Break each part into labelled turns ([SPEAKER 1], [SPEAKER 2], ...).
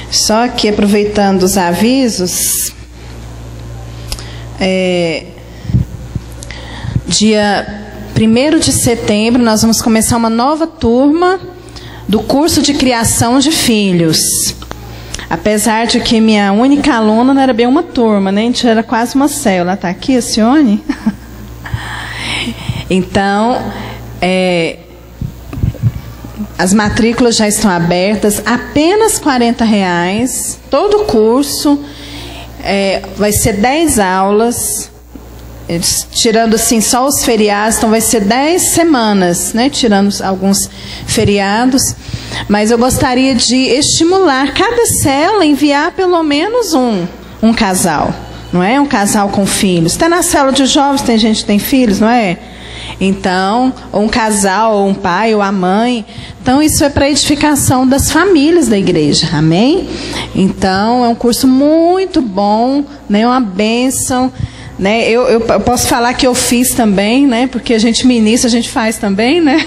[SPEAKER 1] Só que aproveitando os avisos, dia 1º de setembro nós vamos começar uma nova turma do curso de criação de filhos. Apesar de que minha única aluna não era bem uma turma, né? A gente era quase uma célula. Está aqui a Sione? Então, as matrículas já estão abertas, apenas R$40, todo o curso, vai ser 10 aulas, tirando assim só os feriados, então vai ser 10 semanas, né, tirando alguns feriados. Mas eu gostaria de estimular cada célula a enviar pelo menos um casal, não é? Um casal com filhos. Até na célula de jovens tem gente que tem filhos, não é? Então, ou um casal, ou um pai, ou a mãe. Então, isso é para edificação das famílias da igreja, amém? Então, é um curso muito bom, né? Uma bênção, né? Eu posso falar que eu fiz também, né? Porque a gente ministra, a gente faz também, né?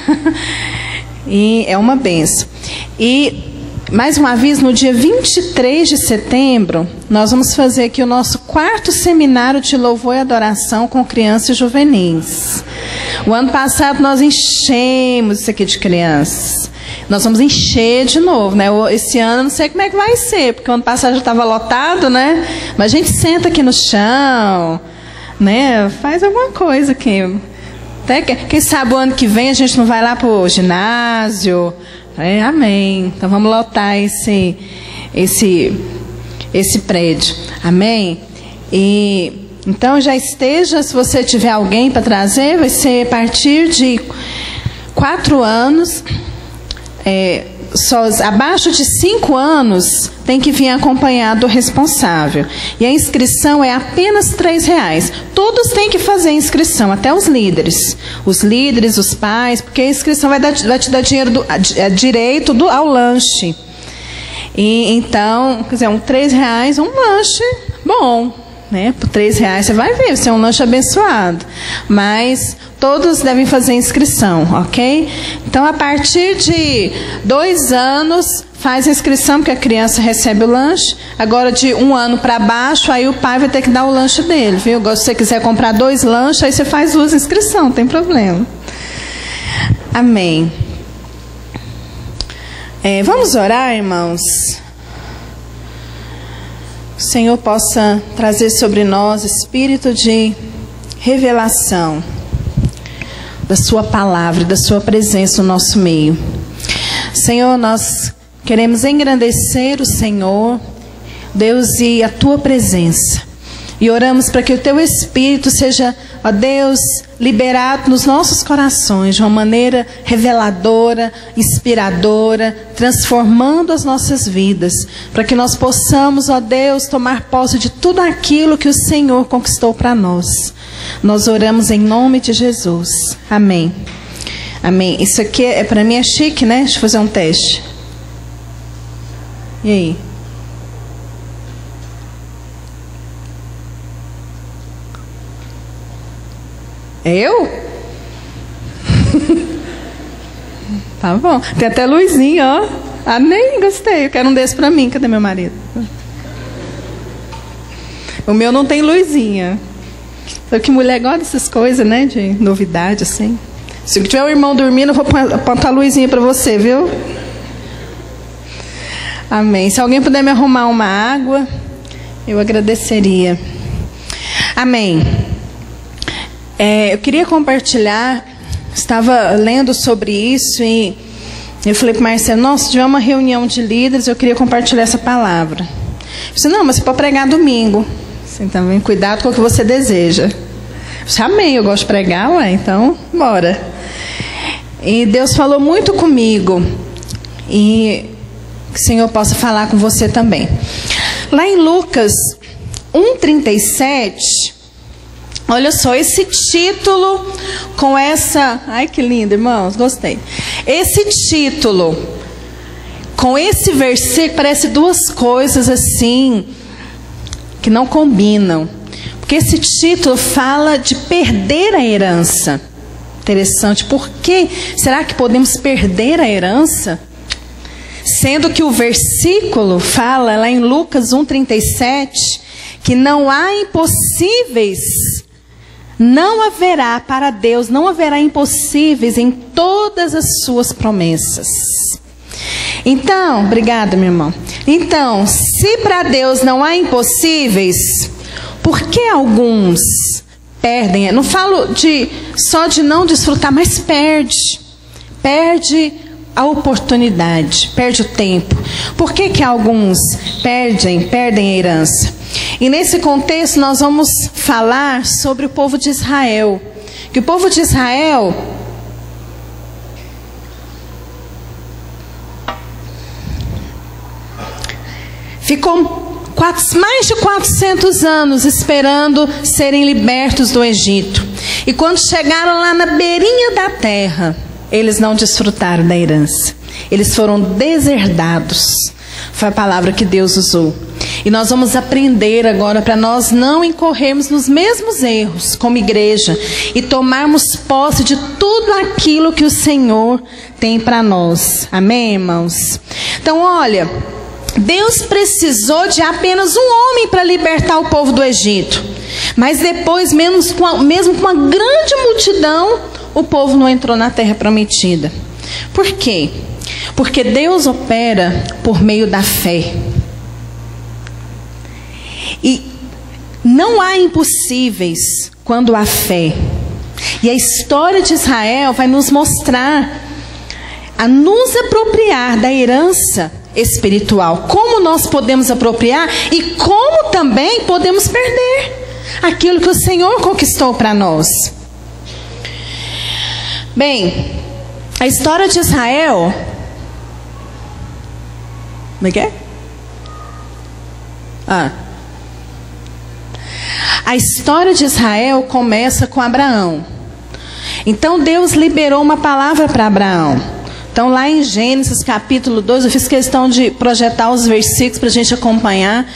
[SPEAKER 1] E é uma bênção. E mais um aviso, no dia 23 de setembro, nós vamos fazer aqui o nosso 4º seminário de louvor e adoração com crianças e juvenis. O ano passado nós enchemos isso aqui de crianças. Nós vamos encher de novo, né? Esse ano não sei como é que vai ser, porque o ano passado já estava lotado, né? Mas a gente senta aqui no chão, né? Faz alguma coisa aqui. Até quem sabe o ano que vem a gente não vai lá para o ginásio. Amém. Então vamos lotar esse prédio. Amém? E então já esteja, se você tiver alguém para trazer, vai ser a partir de 4 anos. Só abaixo de 5 anos tem que vir acompanhado do responsável. E a inscrição é apenas R$3. Todos têm que fazer a inscrição, até os líderes. Os líderes, os pais, porque a inscrição vai te dar direito ao lanche. E então, quer dizer, R$3, um lanche bom, né? Por R$3 você vai ver, vai ser um lanche abençoado. Mas todos devem fazer inscrição, ok? Então, a partir de 2 anos, faz a inscrição, porque a criança recebe o lanche. Agora, de 1 ano para baixo, aí o pai vai ter que dar o lanche dele, viu? Se você quiser comprar 2 lanches, aí você faz 2 inscrições, não tem problema. Amém. Vamos orar, irmãos? O Senhor possa trazer sobre nós espírito de revelação da sua palavra, da sua presença no nosso meio. Senhor, nós queremos engrandecer o Senhor, Deus, e a tua presença. E oramos para que o teu Espírito seja, ó Deus, liberado nos nossos corações de uma maneira reveladora, inspiradora, transformando as nossas vidas, para que nós possamos, ó Deus, tomar posse de tudo aquilo que o Senhor conquistou para nós. Nós oramos em nome de Jesus. Amém. Amém. Isso aqui para mim é chique, né? Deixa eu fazer um teste. E aí? Eu? Tá bom. Tem até luzinha, ó. Amém, gostei. Eu quero um desse pra mim. Cadê meu marido? O meu não tem luzinha. Só que mulher gosta dessas coisas, né? De novidade, assim. Se tiver um irmão dormindo, eu vou apontar a luzinha pra você, viu? Amém. Se alguém puder me arrumar uma água, eu agradeceria. Amém. Eu queria compartilhar, estava lendo sobre isso e eu falei para o Marcelo, nossa, se tiver uma reunião de líderes, eu queria compartilhar essa palavra. Eu disse, não, mas você pode pregar domingo. Assim, também, cuidado com o que você deseja. Eu disse, amém, eu gosto de pregar, ué, então, bora. E Deus falou muito comigo e que o Senhor possa falar com você também. Lá em Lucas 1:37... olha só, esse título com essa... ai, que lindo, irmãos, gostei. Esse título com esse versículo parece 2 coisas assim que não combinam. Porque esse título fala de perder a herança. Interessante. Por que será que podemos perder a herança? Sendo que o versículo fala lá em Lucas 1,37, que não há impossíveis, não haverá para Deus, não haverá impossíveis em todas as suas promessas. Então, obrigada, meu irmão. Então, se para Deus não há impossíveis, por que alguns perdem? Eu não falo só de não desfrutar, mas perde a oportunidade, perde o tempo. Por que alguns perdem a herança? E nesse contexto nós vamos falar sobre o povo de Israel. Que o povo de Israel ficou mais de 400 anos esperando serem libertos do Egito. E quando chegaram lá na beirinha da terra, eles não desfrutaram da herança. Eles foram deserdados. Foi a palavra que Deus usou. E nós vamos aprender agora para nós não incorrermos nos mesmos erros como igreja e tomarmos posse de tudo aquilo que o Senhor tem para nós. Amém, irmãos? Então, olha, Deus precisou de apenas um homem para libertar o povo do Egito. Mas depois, mesmo com uma grande multidão, o povo não entrou na terra prometida. Por quê? Porque Deus opera por meio da fé. E não há impossíveis quando há fé. E a história de Israel vai nos mostrar a nos apropriar da herança espiritual. Como nós podemos apropriar e como também podemos perder aquilo que o Senhor conquistou para nós. Bem, a história de Israel... Como é que é? A história de Israel começa com Abraão. Então Deus liberou uma palavra para Abraão. Então lá em Gênesis capítulo 2, eu fiz questão de projetar os versículos para a gente acompanhar.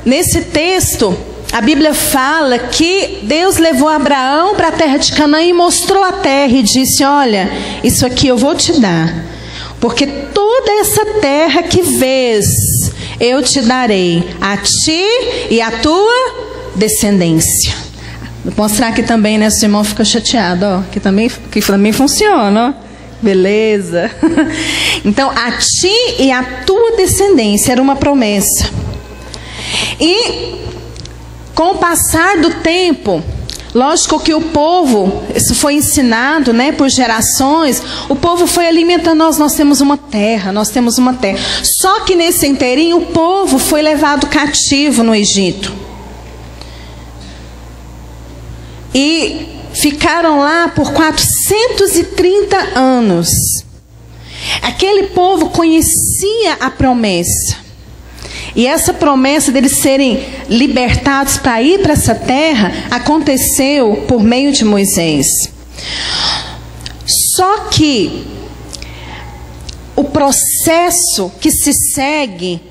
[SPEAKER 1] Nesse texto, a Bíblia fala que Deus levou Abraão para a terra de Canaã e mostrou a terra e disse: olha, isso aqui eu vou te dar, porque toda essa terra que vês, eu te darei a ti e a tua descendência. Vou mostrar aqui também, né? Se o irmão fica chateado, ó, que também funciona, ó. Beleza. Então, a ti e a tua descendência era uma promessa. E com o passar do tempo, lógico que o povo, isso foi ensinado, né, por gerações, o povo foi alimentando, nós temos uma terra. Só que nesse inteirinho o povo foi levado cativo no Egito. E ficaram lá por 430 anos. Aquele povo conhecia a promessa. E essa promessa deles serem libertados para ir para essa terra aconteceu por meio de Moisés. Só que o processo que se segue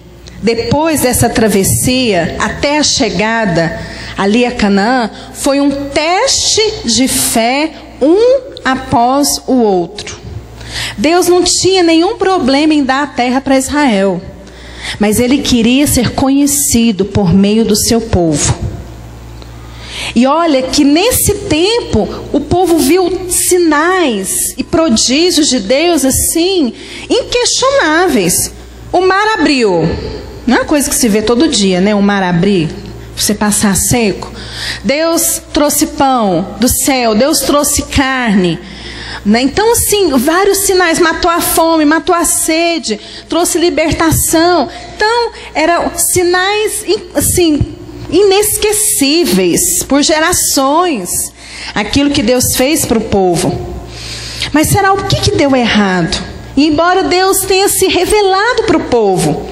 [SPEAKER 1] depois dessa travessia até a chegada ali a Canaã foi um teste de fé, um após o outro. Deus não tinha nenhum problema em dar a terra para Israel, mas Ele queria ser conhecido por meio do seu povo. E olha que nesse tempo o povo viu sinais e prodígios de Deus assim, inquestionáveis. O mar abriu. Não é uma coisa que se vê todo dia, né? O mar abrir, você passar seco. Deus trouxe pão do céu, Deus trouxe carne. Então, assim, vários sinais. Matou a fome, matou a sede, trouxe libertação. Então, eram sinais, assim, inesquecíveis por gerações. Aquilo que Deus fez para o povo. Mas será o que deu errado? E embora Deus tenha se revelado para o povo,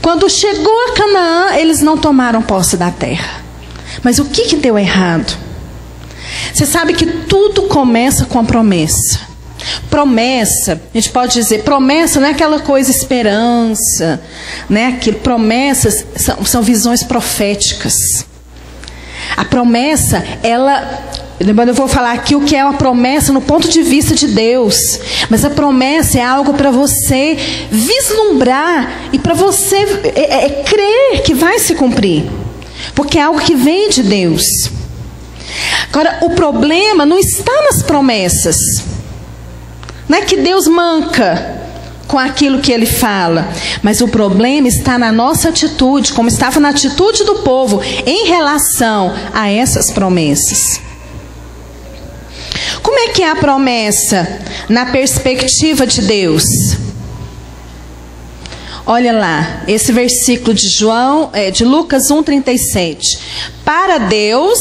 [SPEAKER 1] quando chegou a Canaã, eles não tomaram posse da terra. Mas o que deu errado? Você sabe que tudo começa com a promessa. Promessa, a gente pode dizer, promessa não é aquela coisa esperança, né? Aquilo, promessas são visões proféticas. A promessa, ela eu vou falar aqui o que é uma promessa no ponto de vista de Deus. Mas a promessa é algo para você vislumbrar e para você crer que vai se cumprir. Porque é algo que vem de Deus. Agora, o problema não está nas promessas. Não é que Deus manca com aquilo que Ele fala. Mas o problema está na nossa atitude, como estava na atitude do povo em relação a essas promessas. Como é que é a promessa na perspectiva de Deus? Olha lá, esse versículo de Lucas 1:37. Para Deus,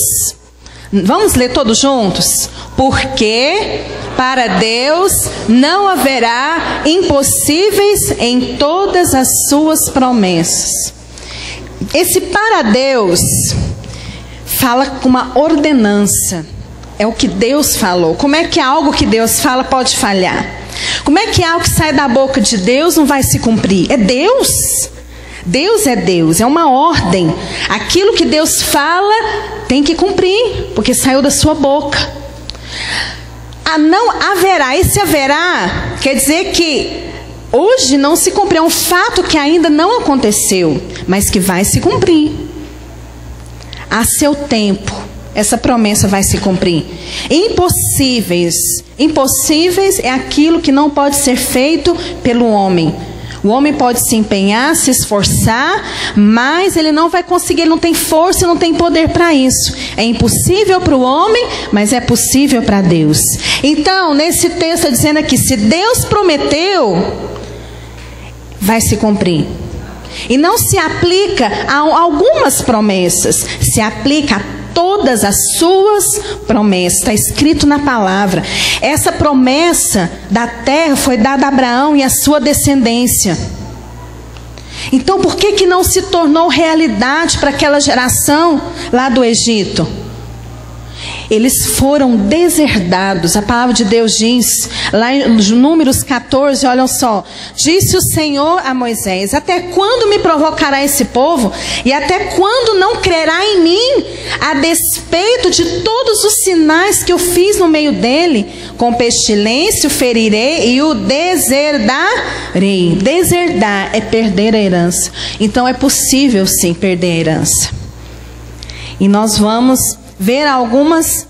[SPEAKER 1] vamos ler todos juntos? Porque para Deus não haverá impossíveis em todas as suas promessas. Esse para Deus fala com uma ordenança. É o que Deus falou. Como é que algo que Deus fala pode falhar? Como é que algo que sai da boca de Deus não vai se cumprir? É Deus. Deus é Deus, é uma ordem. Aquilo que Deus fala tem que cumprir, porque saiu da sua boca. Não haverá, esse haverá quer dizer que hoje não se cumpriu, é um fato que ainda não aconteceu, mas que vai se cumprir. A seu tempo, essa promessa vai se cumprir. Impossíveis. Impossíveis é aquilo que não pode ser feito pelo homem. O homem pode se empenhar, se esforçar, mas ele não vai conseguir, ele não tem força, não tem poder para isso. É impossível para o homem, mas é possível para Deus. Então, nesse texto está dizendo aqui, se Deus prometeu, vai se cumprir. E não se aplica a algumas promessas, se aplica a todas as suas promessas. Está escrito na palavra. Essa promessa da terra foi dada a Abraão e a sua descendência. Então por que não se tornou realidade para aquela geração lá do Egito? Eles foram deserdados. A palavra de Deus diz, lá em Números 14, olha só. Disse o Senhor a Moisés, até quando me provocará esse povo? E até quando não crerá em mim? A despeito de todos os sinais que eu fiz no meio dele, com pestilência o ferirei e o deserdarei. Deserdar é perder a herança. Então é possível sim perder a herança. E nós vamos ver algumas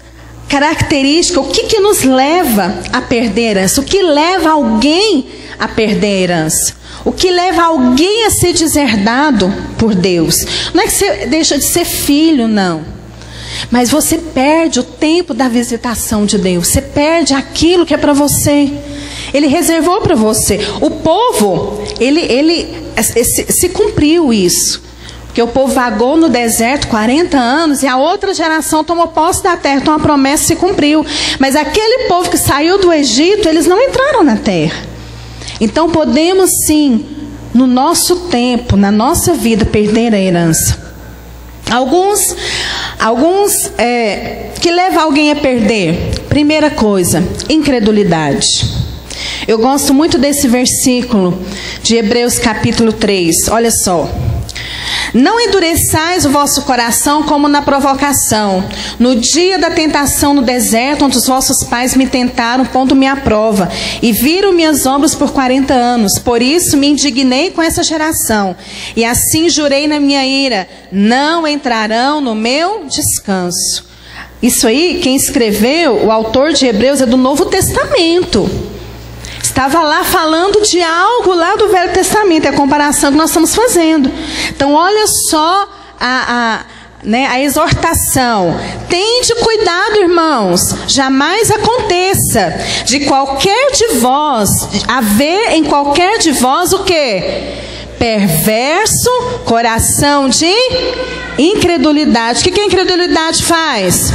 [SPEAKER 1] características, o que nos leva a perder a herança, o que leva alguém a perder a herança, o que leva alguém a ser deserdado por Deus. Não é que você deixa de ser filho, não, mas você perde o tempo da visitação de Deus, você perde aquilo que é para você, Ele reservou para você. O povo, se cumpriu isso. Porque o povo vagou no deserto 40 anos e a outra geração tomou posse da terra. Então a promessa se cumpriu. Mas aquele povo que saiu do Egito, eles não entraram na terra. Então podemos sim, no nosso tempo, na nossa vida, perder a herança. Alguns que levam alguém a perder. Primeira coisa, incredulidade. Eu gosto muito desse versículo de Hebreus capítulo 3. Olha só. Não endureçais o vosso coração como na provocação, no dia da tentação no deserto, onde os vossos pais me tentaram, pondo-me à prova, e viram minhas obras por 40 anos. Por isso me indignei com essa geração, e assim jurei na minha ira, não entrarão no meu descanso. Isso aí, quem escreveu, o autor de Hebreus, é do Novo Testamento. Estava lá falando de algo lá do Velho Testamento, é a comparação que nós estamos fazendo. Então olha só a exortação. Tende cuidado, irmãos, jamais aconteça de qualquer de vós, haver em qualquer de vós o quê? Perverso coração de incredulidade. O que a incredulidade faz?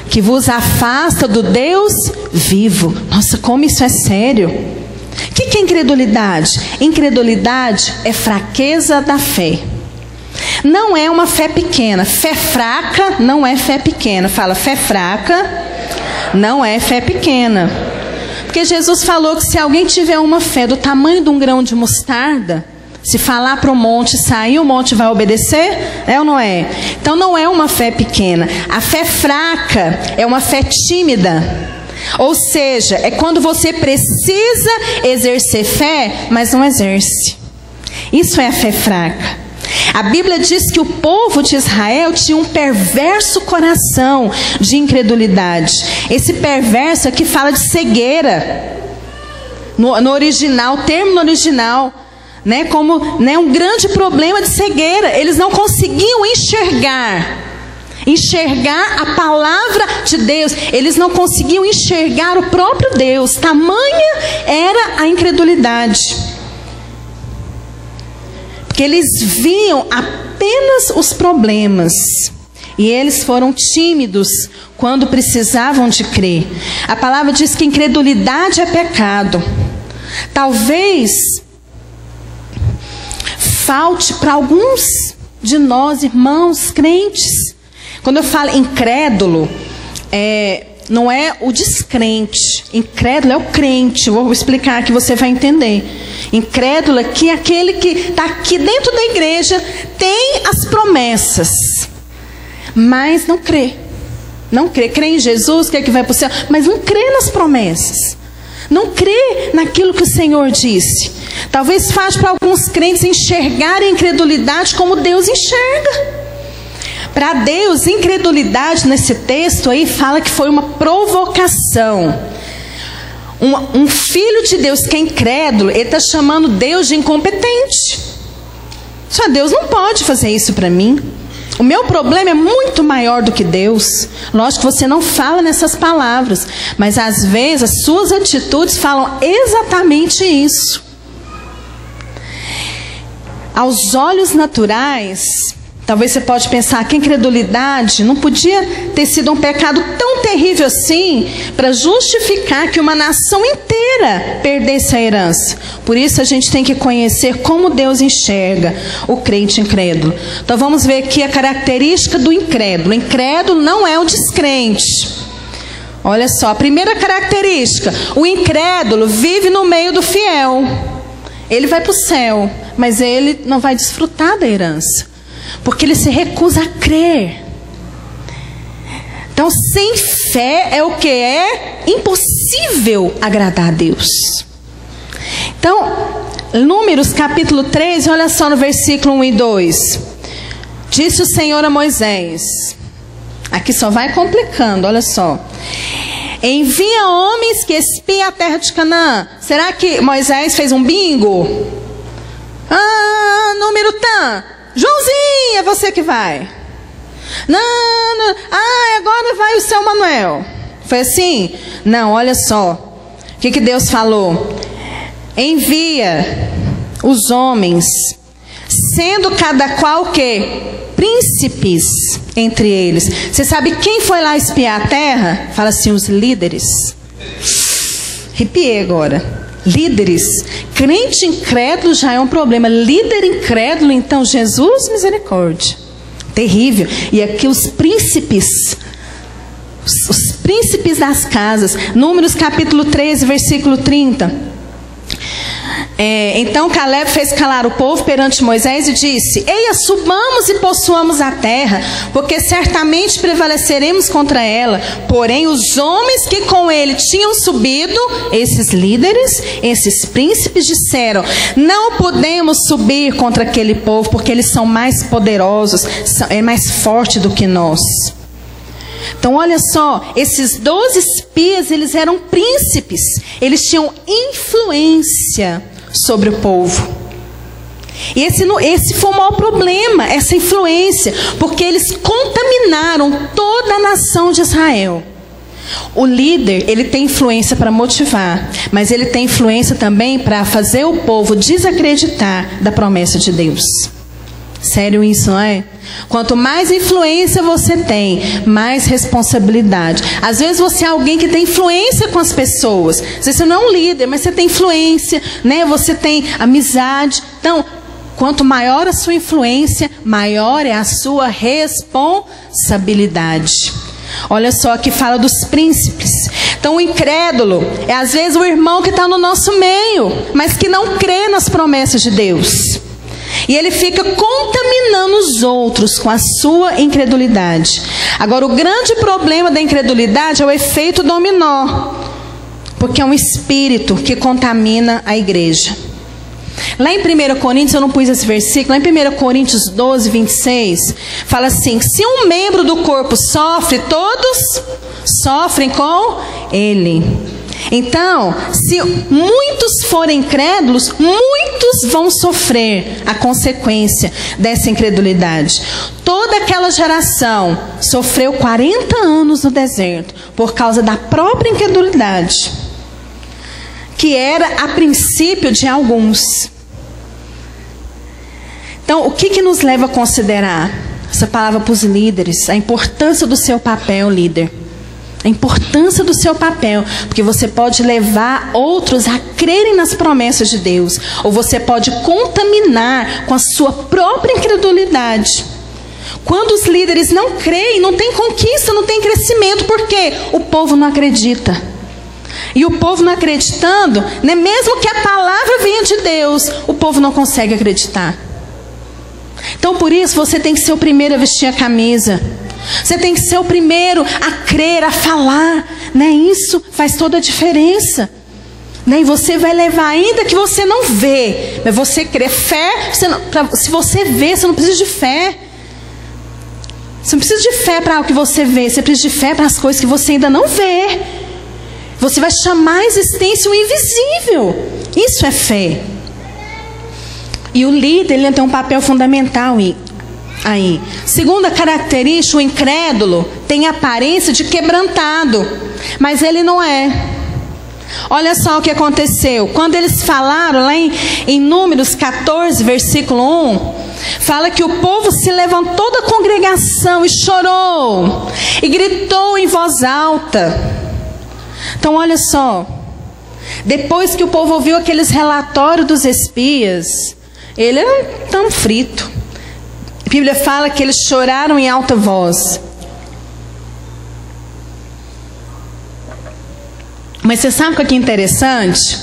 [SPEAKER 1] Que vos afasta do Deus vivo. Nossa, como isso é sério. O que é incredulidade? Incredulidade é fraqueza da fé. Não é uma fé pequena. Fé fraca não é fé pequena. Fala, fé fraca não é fé pequena. Porque Jesus falou que se alguém tiver uma fé do tamanho de um grão de mostarda, Se falar para o monte sair, o monte vai obedecer? É ou não é? Então não é uma fé pequena. A fé fraca é uma fé tímida. Ou seja, é quando você precisa exercer fé, mas não exerce. Isso é a fé fraca. A Bíblia diz que o povo de Israel tinha um perverso coração de incredulidade. Esse perverso aqui fala de cegueira. No original, o termo no original, né, como, né, um grande problema de cegueira. Eles não conseguiam enxergar a palavra de Deus. Eles não conseguiam enxergar o próprio Deus. Tamanha era a incredulidade. Porque eles viam apenas os problemas. E eles foram tímidos quando precisavam de crer. A palavra diz que incredulidade é pecado. Talvez falte para alguns de nós, irmãos, crentes. Quando eu falo incrédulo, não é o descrente. Incrédulo é o crente. Vou explicar que você vai entender. Incrédulo aqui é aquele que está aqui dentro da igreja, tem as promessas, mas não crê. Não crê. Crê em Jesus, quer que vai para o céu, mas não crê nas promessas. Não crê naquilo que o Senhor disse. Talvez falte para alguns crentes enxergarem a incredulidade como Deus enxerga. Para Deus, incredulidade nesse texto aí fala que foi uma provocação. Um filho de Deus que é incrédulo, ele está chamando Deus de incompetente. Só Deus não pode fazer isso para mim. O meu problema é muito maior do que Deus. Lógico que você não fala nessas palavras, mas às vezes as suas atitudes falam exatamente isso. Aos olhos naturais, talvez você pode pensar que a incredulidade não podia ter sido um pecado tão terrível assim para justificar que uma nação inteira perdesse a herança. Por isso a gente tem que conhecer como Deus enxerga o crente incrédulo. Então vamos ver aqui a característica do incrédulo. O incrédulo não é o descrente. Olha só, a primeira característica: o incrédulo vive no meio do fiel. Ele vai para o céu, mas ele não vai desfrutar da herança, porque ele se recusa a crer. Então, sem fé é o que? É impossível agradar a Deus. Então, Números capítulo 13, olha só no versículo 1 e 2. Disse o Senhor a Moisés. Aqui só vai complicando, olha só. Envia homens que espiem a terra de Canaã. Será que Moisés fez um bingo? Número tan. Joãozinho, é você que vai. Não. Agora vai o seu Manuel. Foi assim? Não, olha só. O que Deus falou? Envia os homens, sendo cada qual o quê? Príncipes entre eles. Você sabe quem foi lá espiar a terra? Fala assim, os líderes. Arrepiei agora. Líderes. Crente incrédulo já é um problema. Líder incrédulo, então, Jesus, misericórdia. Terrível. E aqui os príncipes das casas. Números capítulo 13, versículo 30. Então Caleb fez calar o povo perante Moisés e disse: Eia, subamos e possuamos a terra, porque certamente prevaleceremos contra ela. Porém os homens que com ele tinham subido, esses líderes, esses príncipes, disseram: não podemos subir contra aquele povo, porque eles são mais poderosos, é mais forte do que nós. Então olha só, esses 12 espias, eles eram príncipes, eles tinham influência sobre o povo. E esse foi o maior problema, essa influência, porque eles contaminaram toda a nação de Israel. O líder, ele tem influência para motivar, mas ele tem influência também para fazer o povo desacreditar da promessa de Deus. Sério isso, não é? Quanto mais influência você tem, mais responsabilidade. Às vezes você é alguém que tem influência com as pessoas. Às vezes você não é um líder, mas você tem influência, né? Você tem amizade. Então, quanto maior a sua influência, maior é a sua responsabilidade. Olha só, aqui fala dos príncipes. Então o incrédulo é às vezes o irmão que está no nosso meio, mas que não crê nas promessas de Deus. E ele fica contaminando os outros com a sua incredulidade. Agora, o grande problema da incredulidade é o efeito dominó, porque é um espírito que contamina a igreja. Lá em 1 Coríntios, eu não pus esse versículo, lá em 1 Coríntios 12, 26, fala assim: se um membro do corpo sofre, todos sofrem com ele. Então, se muitos forem incrédulos, muitos vão sofrer a consequência dessa incredulidade. Toda aquela geração sofreu 40 anos no deserto por causa da própria incredulidade, que era a princípio de alguns. Então, o que nos leva a considerar essa palavra para os líderes? A importância do seu papel, líder. A importância do seu papel, porque você pode levar outros a crerem nas promessas de Deus, ou você pode contaminar com a sua própria incredulidade. Quando os líderes não creem, não tem conquista, não tem crescimento, porque o povo não acredita. E o povo não acreditando, né, mesmo que a palavra venha de Deus, o povo não consegue acreditar. Então, por isso, você tem que ser o primeiro a vestir a camisa. Você tem que ser o primeiro a crer, a falar, né? Isso faz toda a diferença, né? E você vai levar, ainda que você não vê, mas você crê. Fé, se você vê, você não precisa de fé. Você não precisa de fé para o que você vê, você precisa de fé para as coisas que você ainda não vê. Você vai chamar a existência o invisível. Isso é fé. E o líder, ele tem um papel fundamental aí. Segunda característica, o incrédulo tem aparência de quebrantado, mas ele não é. Olha só o que aconteceu. Quando eles falaram lá em Números 14, versículo 1, fala que o povo se levantou da congregação e chorou, e gritou em voz alta. Então olha só, depois que o povo ouviu aqueles relatórios dos espias, ele era tão frito. A Bíblia fala que eles choraram em alta voz. Mas você sabe o que é interessante?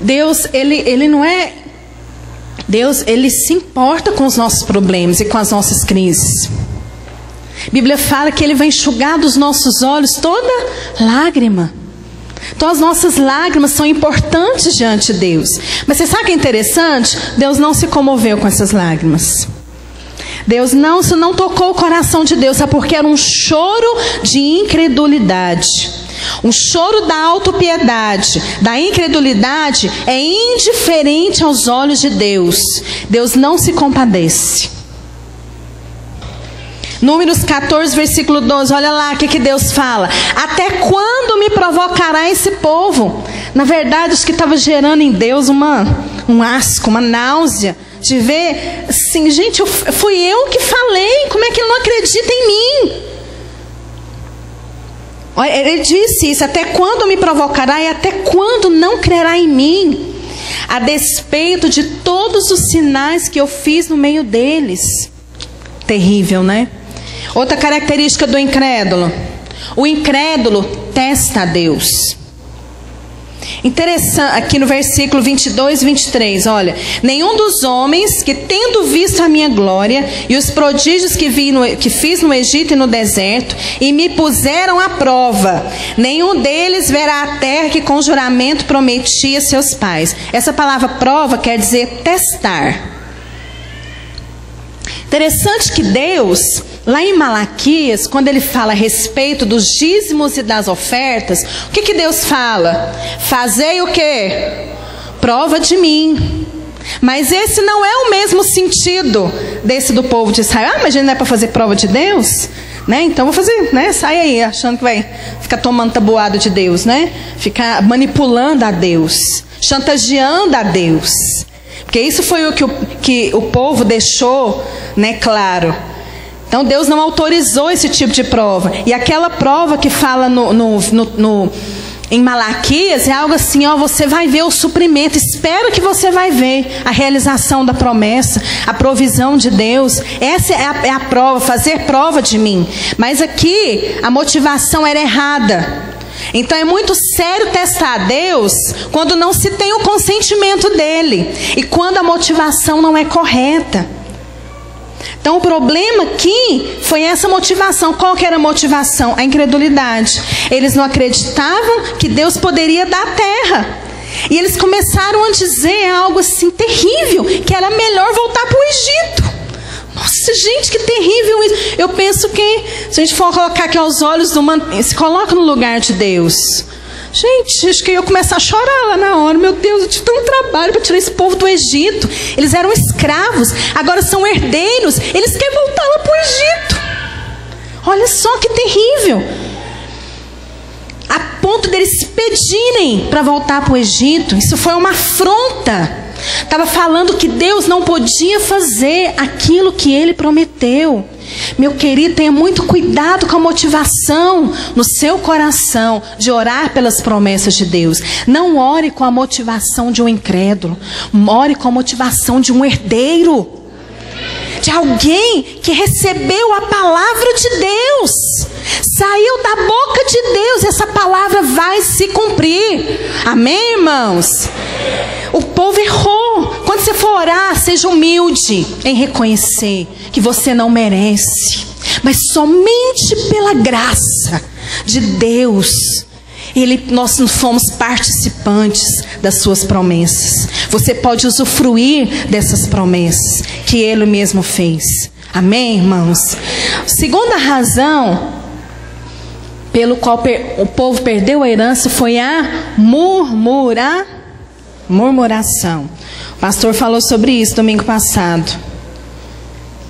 [SPEAKER 1] Deus, ele não é... Deus, ele se importa com os nossos problemas e com as nossas crises. A Bíblia fala que ele vai enxugar dos nossos olhos toda lágrima. Então as nossas lágrimas são importantes diante de Deus. Mas você sabe o que é interessante? Deus não se comoveu com essas lágrimas. Deus não tocou o coração de Deus, sabe? Porque era um choro de incredulidade. Um choro da autopiedade, da incredulidade, é indiferente aos olhos de Deus. Deus não se compadece. Números 14, versículo 12, olha lá o que Deus fala. Até quando me provocará esse povo? Na verdade, acho que estava gerando em Deus um asco, uma náusea, de ver, assim, gente, fui eu que falei, como é que ele não acredita em mim? Ele disse isso, até quando me provocará e até quando não crerá em mim? A despeito de todos os sinais que eu fiz no meio deles. Terrível, né? Outra característica do incrédulo. O incrédulo testa a Deus. Interessante, aqui no versículo 22 e 23, olha. Nenhum dos homens que, tendo visto a minha glória e os prodígios que fiz no Egito e no deserto, e me puseram à prova, nenhum deles verá a terra que com juramento prometi a seus pais. Essa palavra prova quer dizer testar. Interessante que Deus, lá em Malaquias, quando ele fala a respeito dos dízimos e das ofertas, o que Deus fala? Fazei o quê? Prova de mim. Mas esse não é o mesmo sentido desse do povo de Israel. Mas a gente não é para fazer prova de Deus? Né? Então vou fazer, né? Sai aí achando que vai ficar tomando tabuado de Deus, né? Ficar manipulando a Deus, chantageando a Deus. Porque isso foi o que o povo deixou, né, claro. Então Deus não autorizou esse tipo de prova. E aquela prova que fala em Malaquias é algo assim, ó, você vai ver o suprimento. Espero que você vai ver a realização da promessa, a provisão de Deus. Essa é a prova, fazer prova de mim. Mas aqui a motivação era errada. Então é muito sério testar a Deus quando não se tem o consentimento dele e quando a motivação não é correta. Então o problema aqui foi essa motivação. Qual que era a motivação? A incredulidade. Eles não acreditavam que Deus poderia dar a terra. E eles começaram a dizer algo assim terrível, que era melhor voltar para o Egito. Nossa, gente, que terrível isso. Eu penso que, se a gente for colocar aqui aos olhos do humano, se coloca no lugar de Deus. Gente, acho que eu ia começar a chorar lá na hora. Meu Deus, eu tive tanto trabalho para tirar esse povo do Egito. Eles eram escravos, agora são herdeiros. Eles querem voltar lá para o Egito. Olha só que terrível. A ponto deles pedirem para voltar para o Egito. Isso foi uma afronta. Estava falando que Deus não podia fazer aquilo que Ele prometeu. Meu querido, tenha muito cuidado com a motivação no seu coração de orar pelas promessas de Deus. Não ore com a motivação de um incrédulo. Ore com a motivação de um herdeiro. De alguém que recebeu a palavra de Deus. Saiu da boca de Deus. Essa palavra vai se cumprir. Amém, irmãos? O povo errou. Quando você for orar, seja humilde em reconhecer que você não merece, mas somente pela graça de Deus nós fomos participantes das suas promessas. Você pode usufruir dessas promessas que Ele mesmo fez. Amém, irmãos? Segunda razão pelo qual o povo perdeu a herança foi a murmuração. O pastor falou sobre isso domingo passado.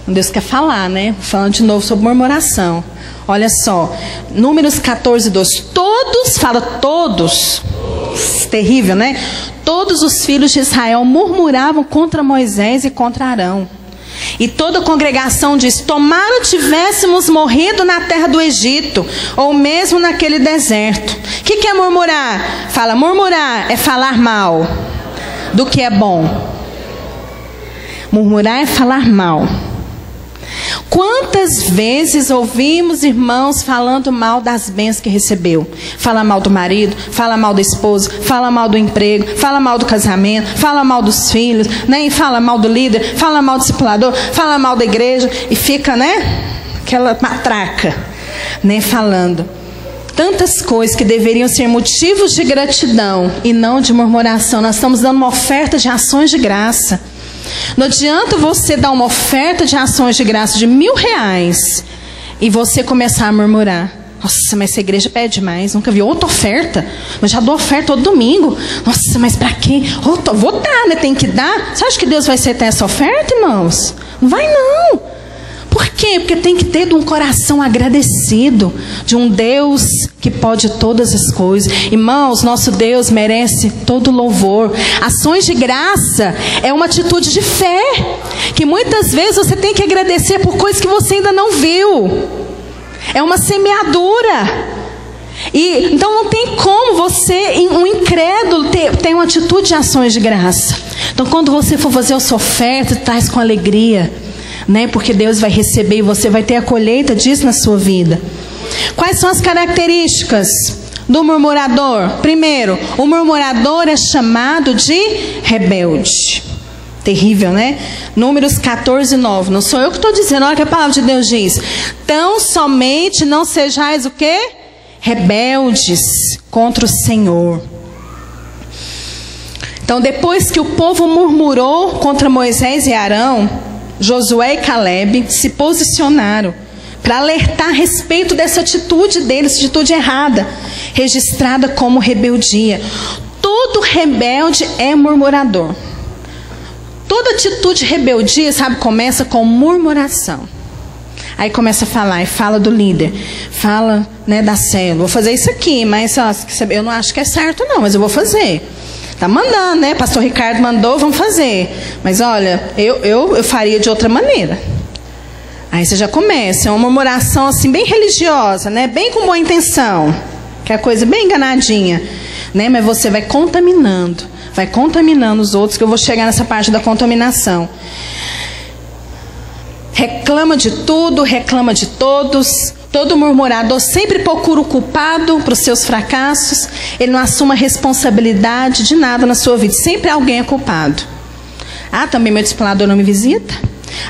[SPEAKER 1] Deus quer falar, né? Falando de novo sobre murmuração. Olha só, Números 14, 2. Todos, fala todos. Terrível, né? Todos os filhos de Israel murmuravam contra Moisés e contra Arão. E toda a congregação diz: tomara tivéssemos morrido na terra do Egito, ou mesmo naquele deserto. O que é murmurar? Fala, murmurar é falar mal do que é bom. Murmurar é falar mal. Quantas vezes ouvimos irmãos falando mal das bênçãos que recebeu? Fala mal do marido, fala mal da esposa, fala mal do emprego, fala mal do casamento, fala mal dos filhos, né? Fala mal do líder, fala mal do discipulador, fala mal da igreja e fica, né? Aquela matraca, né? Falando tantas coisas que deveriam ser motivos de gratidão e não de murmuração. Nós estamos dando uma oferta de ações de graça. Não adianta você dar uma oferta de ações de graça de R$1.000 e você começar a murmurar. Nossa, mas essa igreja pede mais. Nunca vi outra oferta. Mas já dou oferta todo domingo. Nossa, mas para quê? Vou dar, né? Tem que dar. Você acha que Deus vai aceitar essa oferta, irmãos? Não vai não. Por quê? Porque tem que ter de um coração agradecido, de um Deus que pode todas as coisas. Irmãos, nosso Deus merece todo louvor. Ações de graça é uma atitude de fé, que muitas vezes você tem que agradecer por coisas que você ainda não viu. É uma semeadura. E então não tem como você, um incrédulo, ter uma atitude de ações de graça. Então quando você for fazer a sua oferta, traz com alegria, né? Porque Deus vai receber e você vai ter a colheita disso na sua vida. Quais são as características do murmurador? Primeiro, o murmurador é chamado de rebelde. Terrível, né? Números 14, 9. Não sou eu que estou dizendo, olha o que a palavra de Deus diz. Tão somente não sejais o quê? Rebeldes contra o Senhor. Então, depois que o povo murmurou contra Moisés e Arão, Josué e Caleb se posicionaram para alertar a respeito dessa atitude deles, atitude errada, registrada como rebeldia. Todo rebelde é murmurador. Toda atitude de rebeldia, sabe, começa com murmuração. Aí começa a falar, e fala do líder, fala, né, da célula. Vou fazer isso aqui, mas ó, eu não acho que é certo não, mas eu vou fazer. Tá mandando, né? Pastor Ricardo mandou, vamos fazer. Mas olha, eu faria de outra maneira. Aí você já começa, é uma murmuração assim bem religiosa, né? Bem com boa intenção, que é coisa bem enganadinha, né? Mas você vai contaminando os outros, que eu vou chegar nessa parte da contaminação. Reclama de tudo, reclama de todos, Todo murmurador sempre procura o culpado para os seus fracassos. Ele não assume a responsabilidade de nada na sua vida. Sempre alguém é culpado. Ah, também meu discipulador não me visita?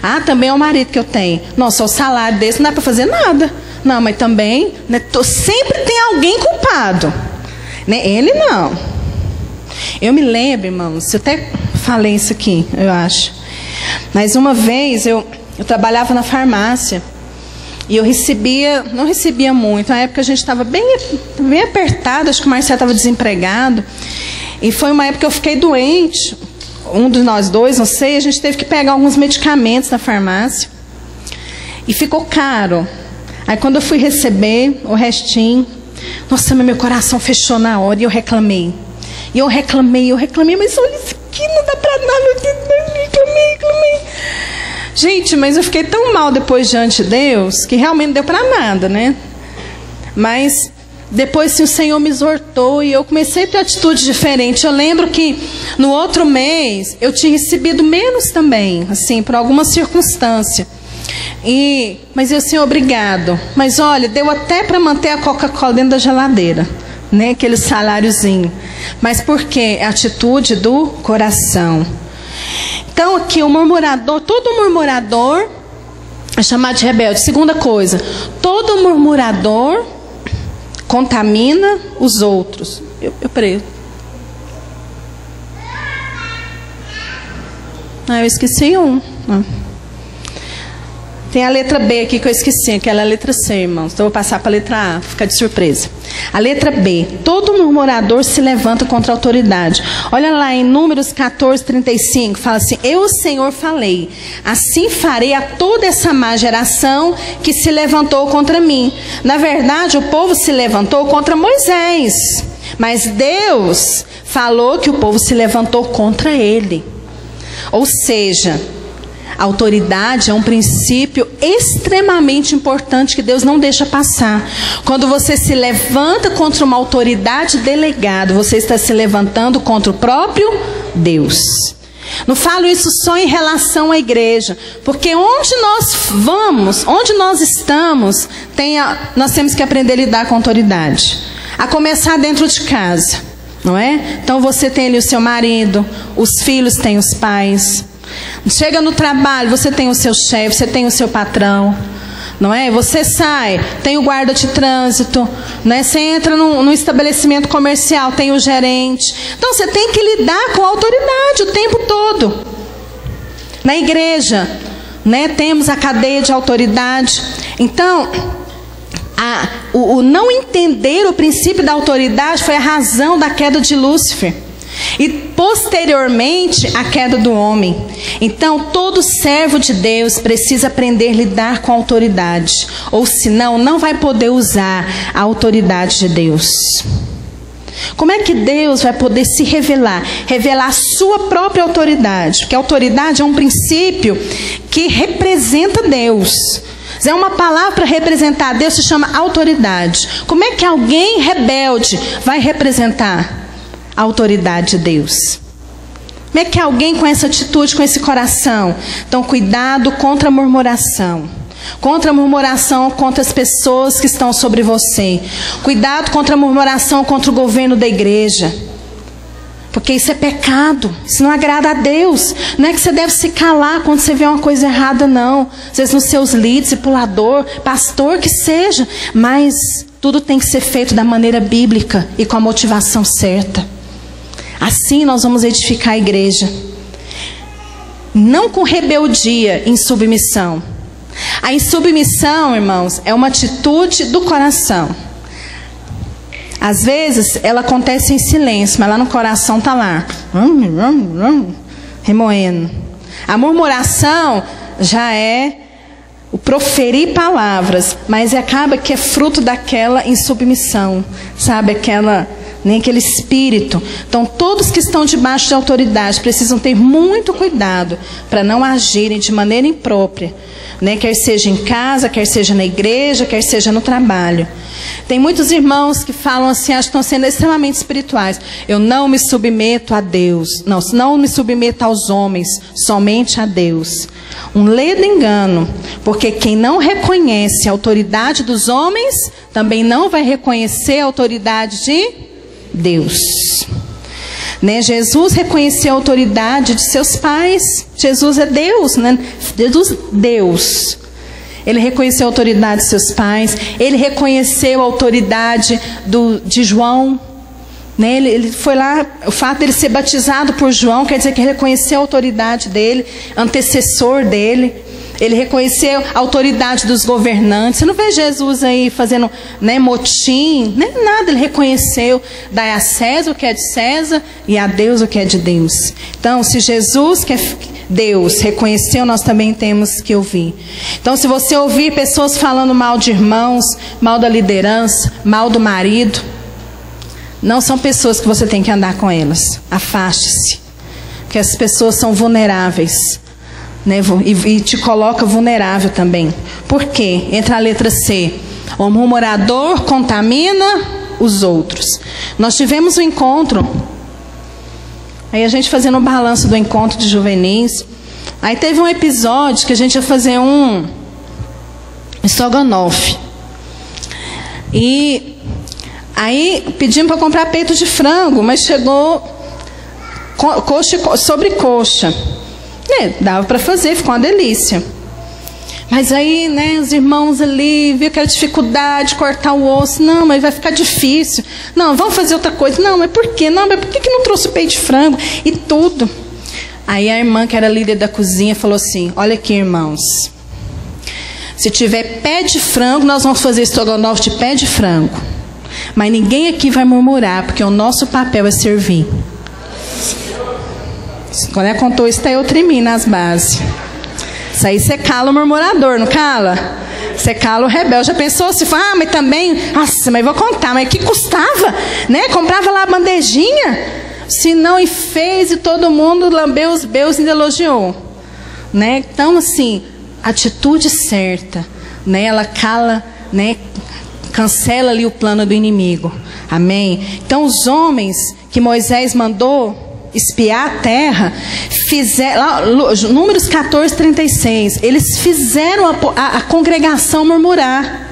[SPEAKER 1] Ah, também é o marido que eu tenho. Nossa, o salário desse não dá para fazer nada. Não, mas também, né, sempre tem alguém culpado. Né? Ele não. Eu me lembro, irmãos, eu até falei isso aqui, eu acho. Mas uma vez eu trabalhava na farmácia. E eu não recebia muito. Na época a gente estava bem apertado, acho que o Marcelo estava desempregado. E foi uma época que eu fiquei doente. Um de nós dois, não sei, a gente teve que pegar alguns medicamentos na farmácia. E ficou caro. Aí quando eu fui receber o restinho, nossa, meu coração fechou na hora e eu reclamei. E eu reclamei, mas olha isso aqui, não dá para nada. Reclamei. Gente, mas eu fiquei tão mal depois diante de Deus, que realmente não deu para nada, né? Mas depois sim, o Senhor me exortou e eu comecei a ter atitude diferente. Eu lembro que no outro mês eu tinha recebido menos também, assim, por alguma circunstância. Mas eu, Senhor, obrigado. Mas olha, deu até para manter a Coca-Cola dentro da geladeira, né? Aquele saláriozinho. Mas por quê? É a atitude do coração. Então aqui o murmurador, todo murmurador é chamado de rebelde. Segunda coisa, todo murmurador contamina os outros. Eu esqueci um. Tem a letra B aqui que eu esqueci, aquela letra C, irmãos. Então eu vou passar para a letra A, fica de surpresa. A letra B. Todo murmurador se levanta contra a autoridade. Olha lá em Números 14:35, fala assim: eu, o Senhor, falei, assim farei a toda essa má geração que se levantou contra mim. Na verdade, o povo se levantou contra Moisés, mas Deus falou que o povo se levantou contra ele. Ou seja, a autoridade é um princípio extremamente importante que Deus não deixa passar. Quando você se levanta contra uma autoridade delegada, você está se levantando contra o próprio Deus. Não falo isso só em relação à igreja, porque onde nós vamos, onde nós estamos, nós temos que aprender a lidar com a autoridade. A começar dentro de casa, não é? Então você tem ali o seu marido, os filhos têm os pais. Chega no trabalho, você tem o seu chefe, você tem o seu patrão, não é? Você sai, tem o guarda de trânsito, né? Você entra num estabelecimento comercial, tem o gerente. Então você tem que lidar com a autoridade o tempo todo. Na igreja, né, temos a cadeia de autoridade. Então, o não entender o princípio da autoridade foi a razão da queda de Lúcifer. E posteriormente a queda do homem. Então todo servo de Deus precisa aprender a lidar com a autoridade, ou senão não vai poder usar a autoridade de Deus. Como é que Deus vai poder se revelar a sua própria autoridade? Porque a autoridade é um princípio que representa Deus. É uma palavra para representar Deus, se chama autoridade. Como é que alguém rebelde vai representar a autoridade de Deus? Como é que alguém com essa atitude, com esse coração? Então, cuidado contra a murmuração. Contra a murmuração contra as pessoas que estão sobre você. Cuidado contra a murmuração contra o governo da igreja. Porque isso é pecado. Isso não agrada a Deus. Não é que você deve se calar quando você vê uma coisa errada, não. Às vezes nos seus líderes, discipulador, pastor, que seja. Mas tudo tem que ser feito da maneira bíblica e com a motivação certa. Assim nós vamos edificar a igreja. Não com rebeldia, insubmissão. A insubmissão, irmãos, é uma atitude do coração. Às vezes ela acontece em silêncio, mas lá no coração está lá, remoendo. A murmuração já é o proferir palavras, mas acaba que é fruto daquela insubmissão, sabe? Aquela nem aquele espírito. Então, todos que estão debaixo de autoridade precisam ter muito cuidado para não agirem de maneira imprópria, né? Quer seja em casa, quer seja na igreja, quer seja no trabalho. Tem muitos irmãos que falam assim, acho que estão sendo extremamente espirituais. Eu não me submeto a Deus. Não me submeto aos homens, somente a Deus. Um ledo engano, porque quem não reconhece a autoridade dos homens, também não vai reconhecer a autoridade de Deus. Né? Jesus reconheceu a autoridade de seus pais. Jesus é Deus, né? Deus. Ele reconheceu a autoridade de seus pais. Ele reconheceu a autoridade de João. Né? Ele foi lá, o fato dele ser batizado por João quer dizer que ele reconheceu a autoridade dele, antecessor dele. Ele reconheceu a autoridade dos governantes. Você não vê Jesus aí fazendo, né, motim, nem nada. Ele reconheceu, dai a César o que é de César e a Deus o que é de Deus. Então, se Jesus, que é Deus, reconheceu, nós também temos que ouvir. Então, se você ouvir pessoas falando mal de irmãos, mal da liderança, mal do marido, não são pessoas que você tem que andar com elas. Afaste-se. Porque as pessoas são vulneráveis. Né? E te coloca vulnerável também. Por quê? Entra a letra C. O murmurador contamina os outros. Nós tivemos um encontro. Aí a gente fazendo um balanço do encontro de juvenis. Aí teve um episódio que a gente ia fazer um estrogonofe. E aí pedimos para comprar peito de frango, mas chegou coxa sobre coxa. Dava para fazer, ficou uma delícia. Mas aí, né, os irmãos ali, viu aquela dificuldade de cortar o osso. Não, mas vai ficar difícil. Não, vamos fazer outra coisa. Não, mas por quê? Não, mas por que não trouxe o peito de frango? E tudo. Aí a irmã, que era líder da cozinha, falou assim, olha aqui, irmãos. Se tiver pé de frango, nós vamos fazer estrogonofe de pé de frango. Mas ninguém aqui vai murmurar, porque o nosso papel é servir. Quando ela contou isso, até eu tremi nas bases. Isso aí você cala o murmurador, não cala? Você cala o rebelde. Já pensou assim, mas também, nossa, mas vou contar, mas que custava, né? Comprava lá a bandejinha, se não, e fez, e todo mundo lambeu os beus e ainda elogiou, né? Então, assim, atitude certa, né? Ela cala, né? Cancela ali o plano do inimigo. Amém? Então, os homens que Moisés mandou espiar a terra, Números 14, 36, eles fizeram a congregação murmurar.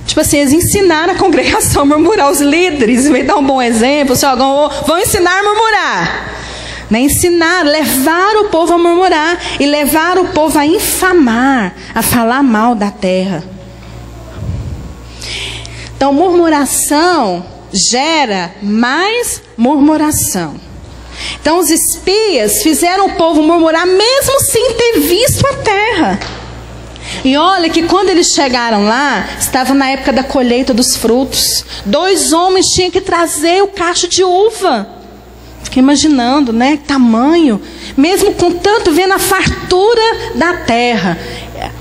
[SPEAKER 1] Tipo assim, eles ensinaram a congregação a murmurar. Os líderes, vai dar um bom exemplo, vão ensinar a murmurar. Né? Ensinar, levar o povo a murmurar e levar o povo a infamar, a falar mal da terra. Então, murmuração gera mais murmuração. Então os espias fizeram o povo murmurar mesmo sem ter visto a terra. E olha que quando eles chegaram lá, estava na época da colheita dos frutos. 2 homens tinham que trazer o cacho de uva. Fiquei imaginando, né? Tamanho. Mesmo com tanto, vendo a fartura da terra.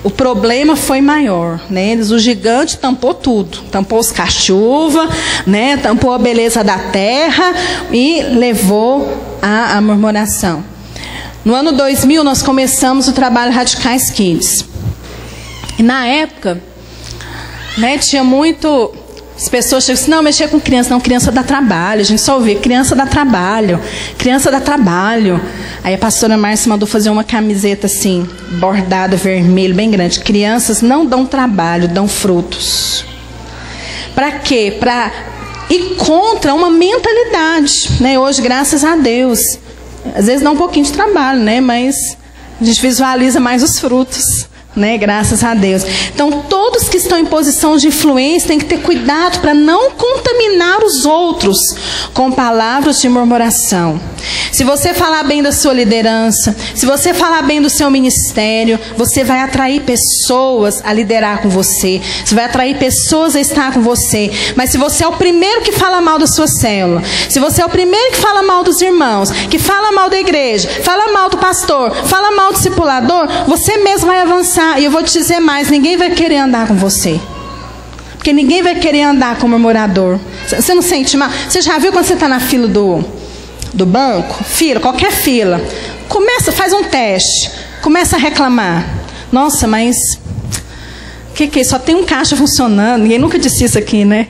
[SPEAKER 1] O problema foi maior, né? O gigante tampou tudo. Tampou os cachos de uva, né? Tampou a beleza da terra e levou a murmuração. No ano 2000, nós começamos o trabalho Radicais Kids. E na época, né, tinha muito... As pessoas chegam assim, não, mexer com criança. Não, criança dá trabalho. A gente só ouvia, criança dá trabalho. Criança dá trabalho. Aí a pastora Márcia mandou fazer uma camiseta assim, bordada, vermelho, bem grande. Crianças não dão trabalho, dão frutos. Para quê? Para ir contra uma mentalidade. Né? Hoje, graças a Deus, às vezes dá um pouquinho de trabalho, né? Mas a gente visualiza mais os frutos. Né? Graças a Deus. Então todos que estão em posição de influência têm que ter cuidado para não contaminar os outros com palavras de murmuração. Se você falar bem da sua liderança, se você falar bem do seu ministério, você vai atrair pessoas a liderar com você. Você vai atrair pessoas a estar com você. Mas se você é o primeiro que fala mal da sua célula, se você é o primeiro que fala mal dos irmãos, que fala mal da igreja, fala mal do pastor, fala mal do discipulador, você mesmo vai avançar. E eu vou te dizer mais, ninguém vai querer andar com você. Porque ninguém vai querer andar com o murmurador. Você não sente mal? Você já viu quando você está na fila do banco? Fila, qualquer fila. Faz um teste. Começa a reclamar. Nossa, mas... que é isso? Só tem um caixa funcionando. Ninguém nunca disse isso aqui, né?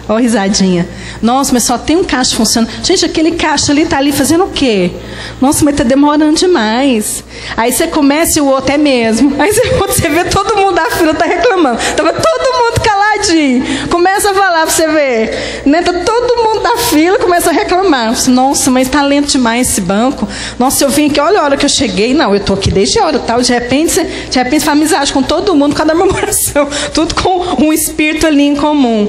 [SPEAKER 1] Ó, risadinha. Nossa, mas só tem um caixa funcionando. Gente, aquele caixa ali está ali fazendo o quê? Nossa, mas está demorando demais. Aí você começa e o outro é mesmo. Aí você vê todo mundo da fila está reclamando. Estava todo mundo caladinho. Começa a falar para você ver. Né? Tá todo mundo da fila começa a reclamar. Nossa, mas está lento demais esse banco. Nossa, eu vim aqui, olha a hora que eu cheguei. Não, eu estou aqui desde a hora tal. De repente você faz amizade com todo mundo, por causa da murmuração. Tudo com um espírito ali em comum.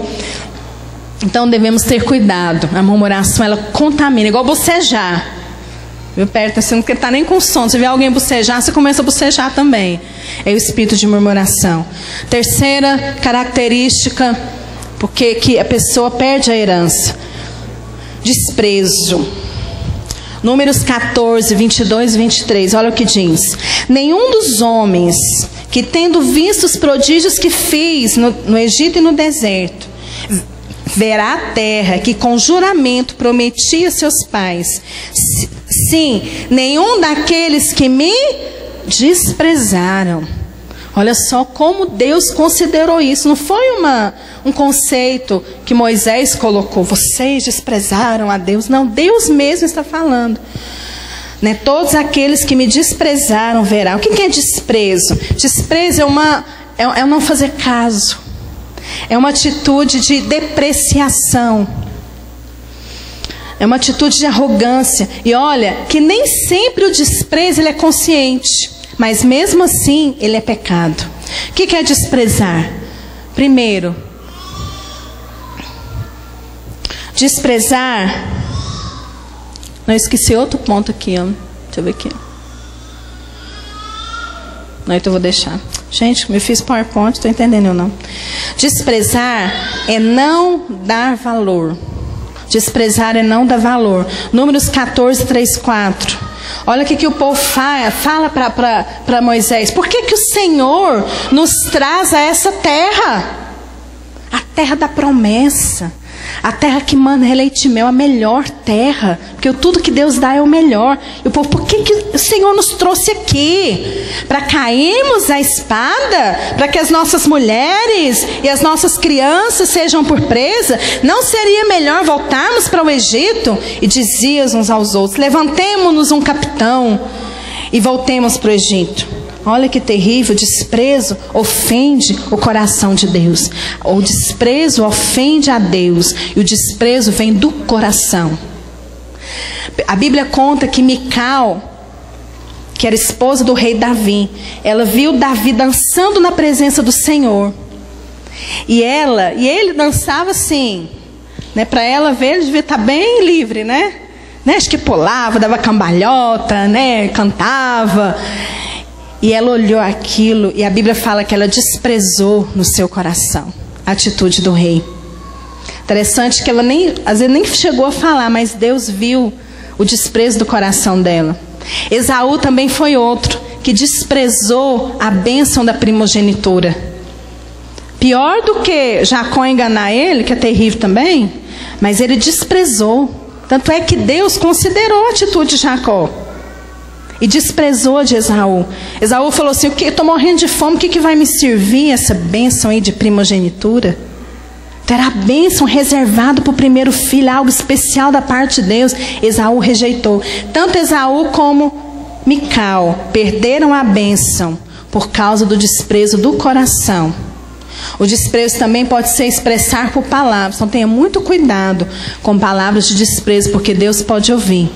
[SPEAKER 1] Então devemos ter cuidado. A murmuração, ela contamina, igual bocejar. Viu, perto, assim, não está nem com sono. Você vê alguém bocejar, você começa a bocejar também. É o espírito de murmuração. Terceira característica, porque que a pessoa perde a herança. Desprezo. Números 14, 22 e 23, olha o que diz. Nenhum dos homens que, tendo visto os prodígios que fiz no Egito e no deserto, verá a terra que com juramento prometi a seus pais. Sim, nenhum daqueles que me desprezaram. Olha só como Deus considerou isso. Não foi um conceito que Moisés colocou. Vocês desprezaram a Deus. Não, Deus mesmo está falando. Né? Todos aqueles que me desprezaram verão. O que é desprezo? Desprezo é não fazer caso. É uma atitude de depreciação. É uma atitude de arrogância. E olha, que nem sempre o desprezo ele é consciente. Mas mesmo assim, ele é pecado. O que é desprezar? Primeiro, desprezar... Não, esqueci outro ponto aqui. Ó. Deixa eu ver aqui. Não, então eu vou deixar. Gente, me fiz PowerPoint, estou entendendo ou não. Desprezar é não dar valor. Desprezar é não dar valor. Números 14, 3, 4. Olha o que o povo fala para Moisés. Por que o Senhor nos traz a essa terra? A terra da promessa. A terra que mana leite e mel, a melhor terra. Porque tudo que Deus dá é o melhor. E o povo, por que o Senhor nos trouxe aqui? Para cairmos a espada? Para que as nossas mulheres e as nossas crianças sejam por presa? Não seria melhor voltarmos para o Egito? E diziam uns aos outros, levantemo-nos um capitão e voltemos para o Egito. Olha que terrível, o desprezo ofende o coração de Deus. O desprezo ofende a Deus. E o desprezo vem do coração. A Bíblia conta que Mical, que era esposa do rei Davi, ela viu Davi dançando na presença do Senhor. E ele dançava assim, né? Para ela ver, ele devia estar bem livre, né? Acho que pulava, dava cambalhota, né? Cantava. E ela olhou aquilo e a Bíblia fala que ela desprezou no seu coração a atitude do rei. Interessante que ela às vezes nem chegou a falar, mas Deus viu o desprezo do coração dela. Esaú também foi outro que desprezou a bênção da primogenitura. Pior do que Jacó enganar ele, que é terrível também, mas ele desprezou. Tanto é que Deus considerou a atitude de Jacó. E desprezou de Esaú. Esaú falou assim, eu estou morrendo de fome, o que vai me servir essa bênção aí de primogenitura? Terá bênção reservado para o primeiro filho, algo especial da parte de Deus. Esaú rejeitou. Tanto Esaú como Mical perderam a bênção por causa do desprezo do coração. O desprezo também pode ser expressar por palavras. Então tenha muito cuidado com palavras de desprezo, porque Deus pode ouvir.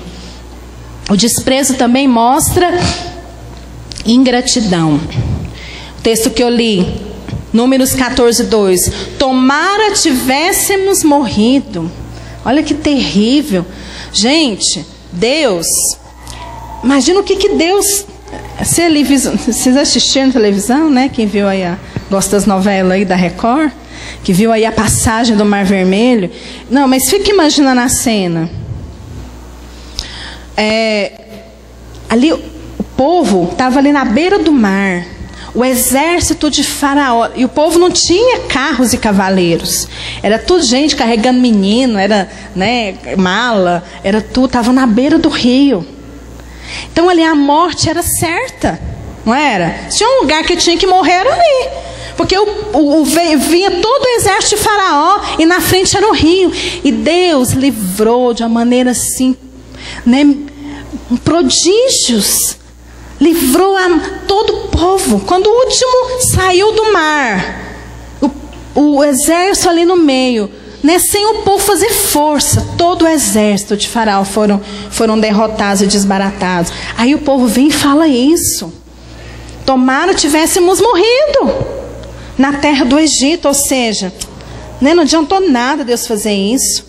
[SPEAKER 1] O desprezo também mostra ingratidão. O texto que eu li, Números 14, 2. Tomara tivéssemos morrido. Olha que terrível. Gente, Deus, imagina o que Deus... Vocês assistiram na televisão, né? Quem viu aí, gosta das novelas aí da Record, que viu aí a passagem do Mar Vermelho. Não, mas fica imaginando a cena. Ali o povo estava ali na beira do mar. o exército de Faraó. E o povo não tinha carros e cavaleiros. Era tudo gente carregando menino, era, né, mala, era tudo, estava na beira do rio. Então ali a morte era certa, não era? Se tinha um lugar que tinha que morrer, era ali. Porque vinha todo o exército de Faraó e na frente era o rio. E Deus livrou de uma maneira assim, né, prodígios. Livrou todo o povo. Quando o último saiu do mar, o exército ali no meio, né, sem o povo fazer força, todo o exército de Faraó foram derrotados e desbaratados. Aí o povo vem e fala isso. Tomara tivéssemos morrido na terra do Egito. Ou seja, né, não adiantou nada Deus fazer isso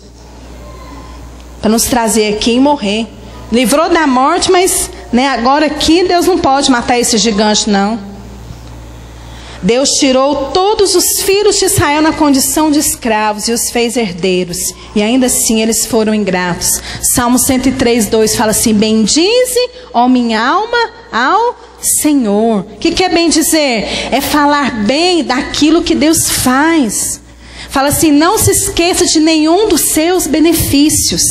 [SPEAKER 1] para nos trazer aqui e morrer. Livrou da morte, mas, né, agora aqui Deus não pode matar esse gigante, não. Deus tirou todos os filhos de Israel na condição de escravos e os fez herdeiros. E ainda assim eles foram ingratos. Salmo 103:2 fala assim: bendize, ó minha alma, ao Senhor. O que é bendizer? É falar bem daquilo que Deus faz. Fala assim: não se esqueça de nenhum dos seus benefícios.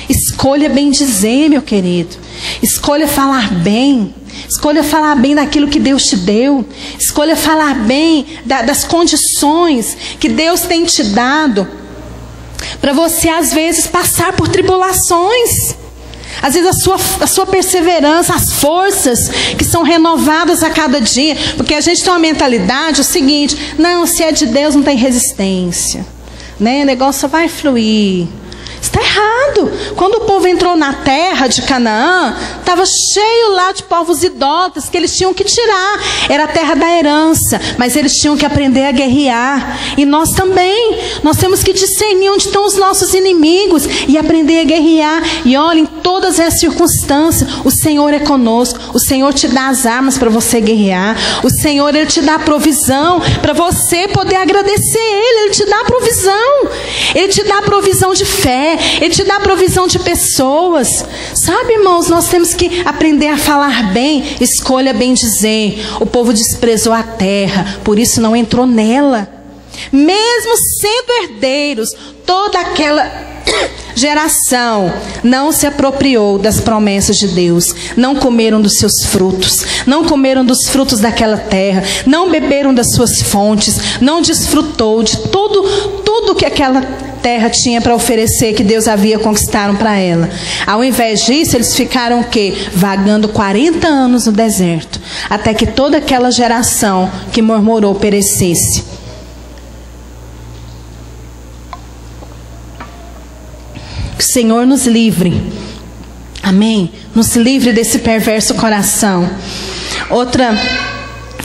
[SPEAKER 1] Escolha bendizer, meu querido. Escolha falar bem. Escolha falar bem daquilo que Deus te deu. Escolha falar bem das condições que Deus tem te dado, para você às vezes passar por tribulações. Às vezes a sua perseverança, as forças que são renovadas a cada dia. Porque a gente tem uma mentalidade, o seguinte: não, se é de Deus não tem resistência, né? O negócio só vai fluir. Está errado. Quando o povo entrou na terra de Canaã, estava cheio lá de povos idólatras que eles tinham que tirar. Era a terra da herança, mas eles tinham que aprender a guerrear. E nós também. Nós temos que discernir onde estão os nossos inimigos e aprender a guerrear. E olha, em todas as circunstâncias, o Senhor é conosco. O Senhor te dá as armas para você guerrear. O Senhor, Ele te dá a provisão para você poder agradecer Ele. Ele te dá a provisão. Ele te dá a provisão de fé. Ele te dá a provisão de pessoas. Sabe, irmãos, nós temos que aprender a falar bem. Escolha bem dizer. O povo desprezou a terra, por isso não entrou nela. Mesmo sendo herdeiros, toda aquela geração não se apropriou das promessas de Deus. Não comeram dos seus frutos. Não comeram dos frutos daquela terra. Não beberam das suas fontes. Não desfrutou de tudo que aquela terra tinha para oferecer, que Deus havia conquistado para ela. Ao invés disso, eles ficaram o quê? Vagando 40 anos no deserto, até que toda aquela geração que murmurou perecesse. Que o Senhor nos livre. Amém? Nos livre desse perverso coração.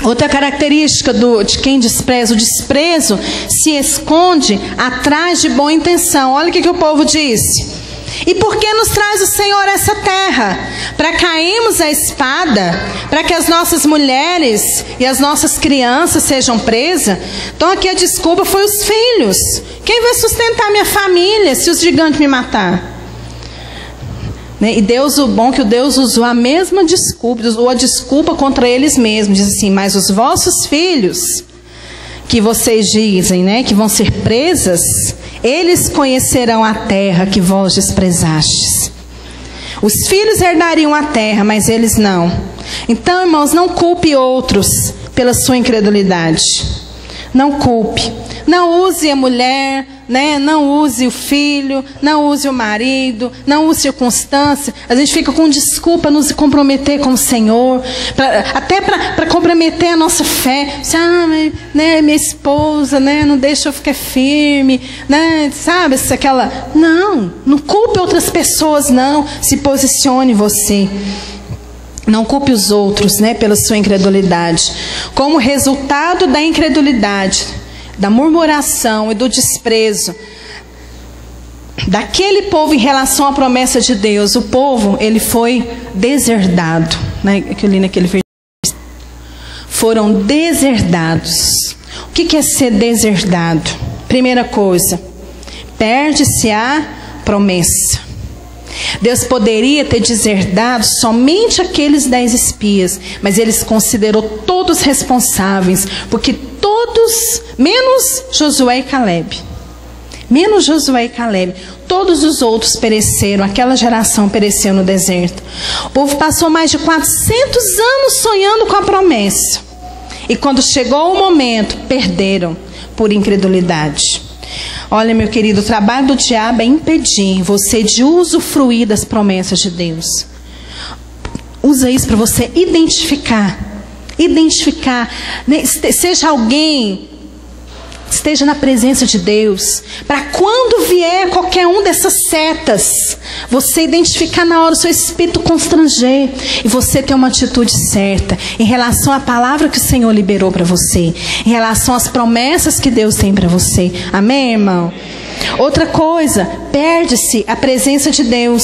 [SPEAKER 1] Outra característica de quem despreza: o desprezo se esconde atrás de boa intenção. Olha o que o povo disse: e por que nos traz o Senhor essa terra? Para cairmos a espada? Para que as nossas mulheres e as nossas crianças sejam presas? Então aqui a desculpa foi os filhos. Quem vai sustentar minha família se os gigantes me matar? E Deus, o bom que o Deus usou a mesma desculpa, usou a desculpa contra eles mesmos. Diz assim: mas os vossos filhos, que vocês dizem, né, que vão ser presas, eles conhecerão a terra que vós desprezastes. Os filhos herdariam a terra, mas eles não. Então, irmãos, não culpe outros pela sua incredulidade. Não culpe. Não use a mulher, né? Não use o filho, não use o marido, não use circunstância. A gente fica com desculpa nos comprometer com o Senhor, até para comprometer a nossa fé. Mas, né, minha esposa, né, não deixa eu ficar firme, né, sabe, aquela... Não culpe outras pessoas, não. Se posicione você. Não culpe os outros, né, pela sua incredulidade. Como resultado da incredulidade, da murmuração e do desprezo daquele povo em relação à promessa de Deus, o povo, ele foi deserdado, né? Que eu li naquele versículo. Foram deserdados. O que é ser deserdado? Primeira coisa, perde-se a promessa. Deus poderia ter deserdado somente aqueles 10 espias, mas Ele considerou todos responsáveis, porque todos, menos Josué e Caleb, todos os outros pereceram, aquela geração pereceu no deserto. O povo passou mais de 400 anos sonhando com a promessa, e quando chegou o momento, perderam por incredulidade. Olha, meu querido, o trabalho do diabo é impedir você de usufruir das promessas de Deus. Usa isso para você identificar, seja alguém, esteja na presença de Deus, para quando vier qualquer um dessas setas, você identificar na hora, o seu espírito constranger, e você ter uma atitude certa, em relação à palavra que o Senhor liberou para você, em relação às promessas que Deus tem para você. Amém, irmão? Outra coisa, perde-se a presença de Deus.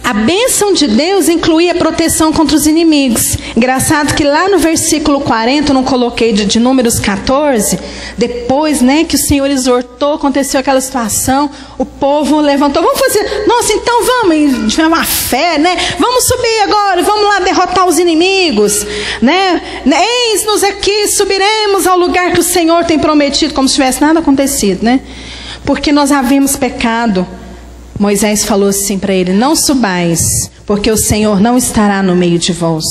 [SPEAKER 1] A bênção de Deus incluía a proteção contra os inimigos. Engraçado que lá no versículo 40, eu não coloquei de Números 14, depois, que o Senhor exortou, aconteceu aquela situação, o povo levantou, vamos fazer, nossa, então vamos, tivemos uma fé, vamos subir agora, vamos lá derrotar os inimigos, eis-nos aqui, subiremos ao lugar que o Senhor tem prometido, como se tivesse nada acontecido, porque nós havíamos pecado. Moisés falou assim para ele: não subais, porque o Senhor não estará no meio de vós.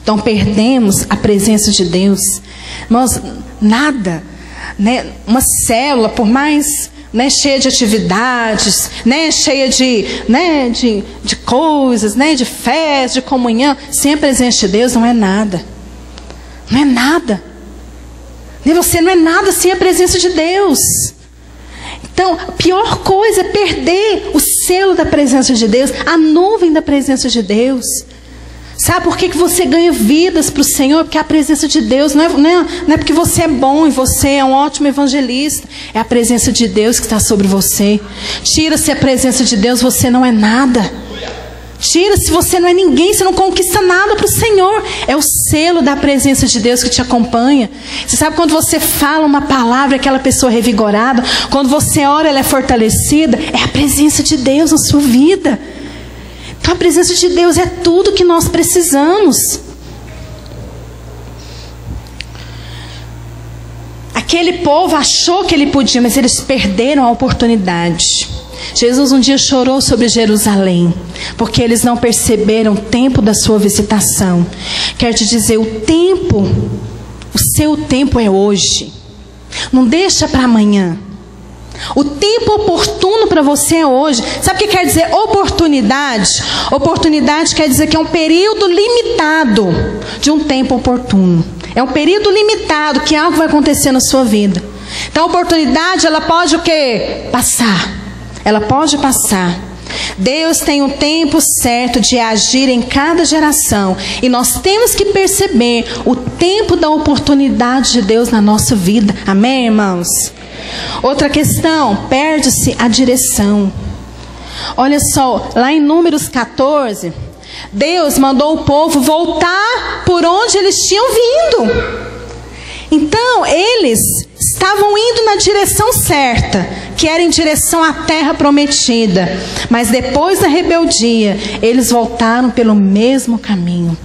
[SPEAKER 1] Então perdemos a presença de Deus. Nós, nada, uma célula, por mais cheia de atividades, cheia de coisas, de festa, de comunhão, sem a presença de Deus não é nada. Não é nada. Você não é nada sem a presença de Deus. Então, a pior coisa é perder o selo da presença de Deus, a nuvem da presença de Deus. Sabe por que você ganha vidas para o Senhor? Porque a presença de Deus não é porque você é bom e você é um ótimo evangelista. É a presença de Deus que está sobre você. Tira-se a presença de Deus, você não é nada. Tira-se, você não é ninguém, você não conquista nada para o Senhor. É o selo da presença de Deus que te acompanha. Você sabe quando você fala uma palavra, aquela pessoa é revigorada, quando você ora, ela é fortalecida, é a presença de Deus na sua vida. Então a presença de Deus é tudo que nós precisamos. Aquele povo achou que ele podia, mas eles perderam a oportunidade. Jesus um dia chorou sobre Jerusalém, porque eles não perceberam o tempo da sua visitação. Quero te dizer, o seu tempo é hoje. Não deixa para amanhã. O tempo oportuno para você é hoje. Sabe o que quer dizer oportunidade? Oportunidade quer dizer que é um período limitado de um tempo oportuno. É um período limitado que algo vai acontecer na sua vida. Então a oportunidade, ela pode o quê? Passar. Ela pode passar. Deus tem um tempo certo de agir em cada geração. E nós temos que perceber o tempo da oportunidade de Deus na nossa vida. Amém, irmãos? Outra questão, perde-se a direção. Olha só, lá em Números 14, Deus mandou o povo voltar por onde eles tinham vindo. Então, eles estavam indo na direção certa, que era em direção à terra prometida. Mas depois da rebeldia, eles voltaram pelo mesmo caminho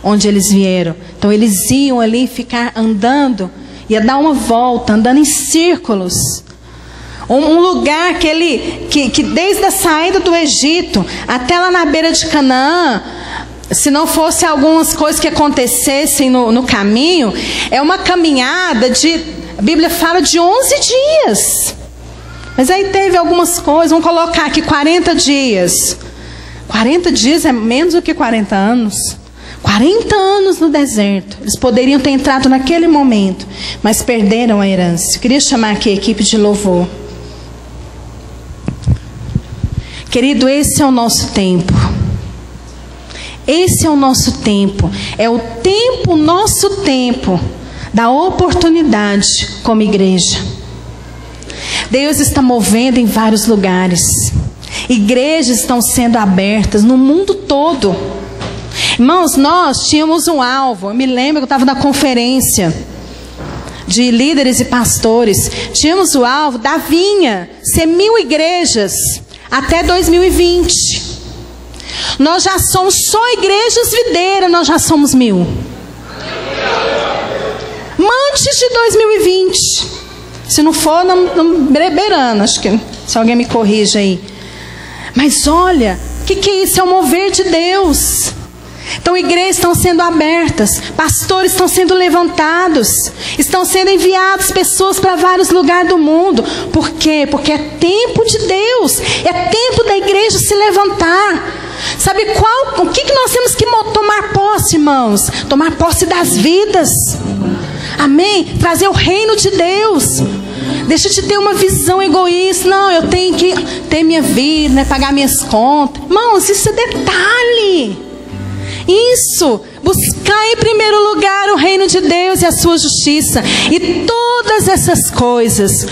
[SPEAKER 1] onde eles vieram. Então, eles iam ali ficar andando, ia dar uma volta, andando em círculos. Um lugar que desde a saída do Egito até lá na beira de Canaã, se não fosse algumas coisas que acontecessem no caminho, é uma caminhada a Bíblia fala de 11 dias. Mas aí teve algumas coisas, vamos colocar aqui 40 dias. 40 dias é menos do que 40 anos. 40 anos no deserto. Eles poderiam ter entrado naquele momento, mas perderam a herança. Eu queria chamar aqui a equipe de louvor. Querido, esse é o nosso tempo. Esse é o nosso tempo. É o tempo, nosso tempo, da oportunidade como igreja. Deus está movendo em vários lugares. Igrejas estão sendo abertas no mundo todo. Irmãos, nós tínhamos um alvo. Eu me lembro que eu estava na conferência de líderes e pastores, tínhamos o alvo da vinha ser 1000 igrejas até 2020. Nós já somos só igrejas videiras, nós já somos 1000. Antes de 2020. Se não for, não beberando, acho que, se alguém me corrige aí. Mas olha, o que é isso? É o mover de Deus. Então igrejas estão sendo abertas, pastores estão sendo levantados, estão sendo enviadas pessoas para vários lugares do mundo. Por quê? Porque é tempo de Deus, é tempo da igreja se levantar. Sabe o que nós temos que tomar posse, irmãos? Tomar posse das vidas. Amém? Trazer o reino de Deus. Deixa de ter uma visão egoísta. Não, eu tenho que ter minha vida, né? Pagar minhas contas. Irmãos, isso é detalhe. Isso, buscar em primeiro lugar o reino de Deus e a sua justiça, e todas essas coisas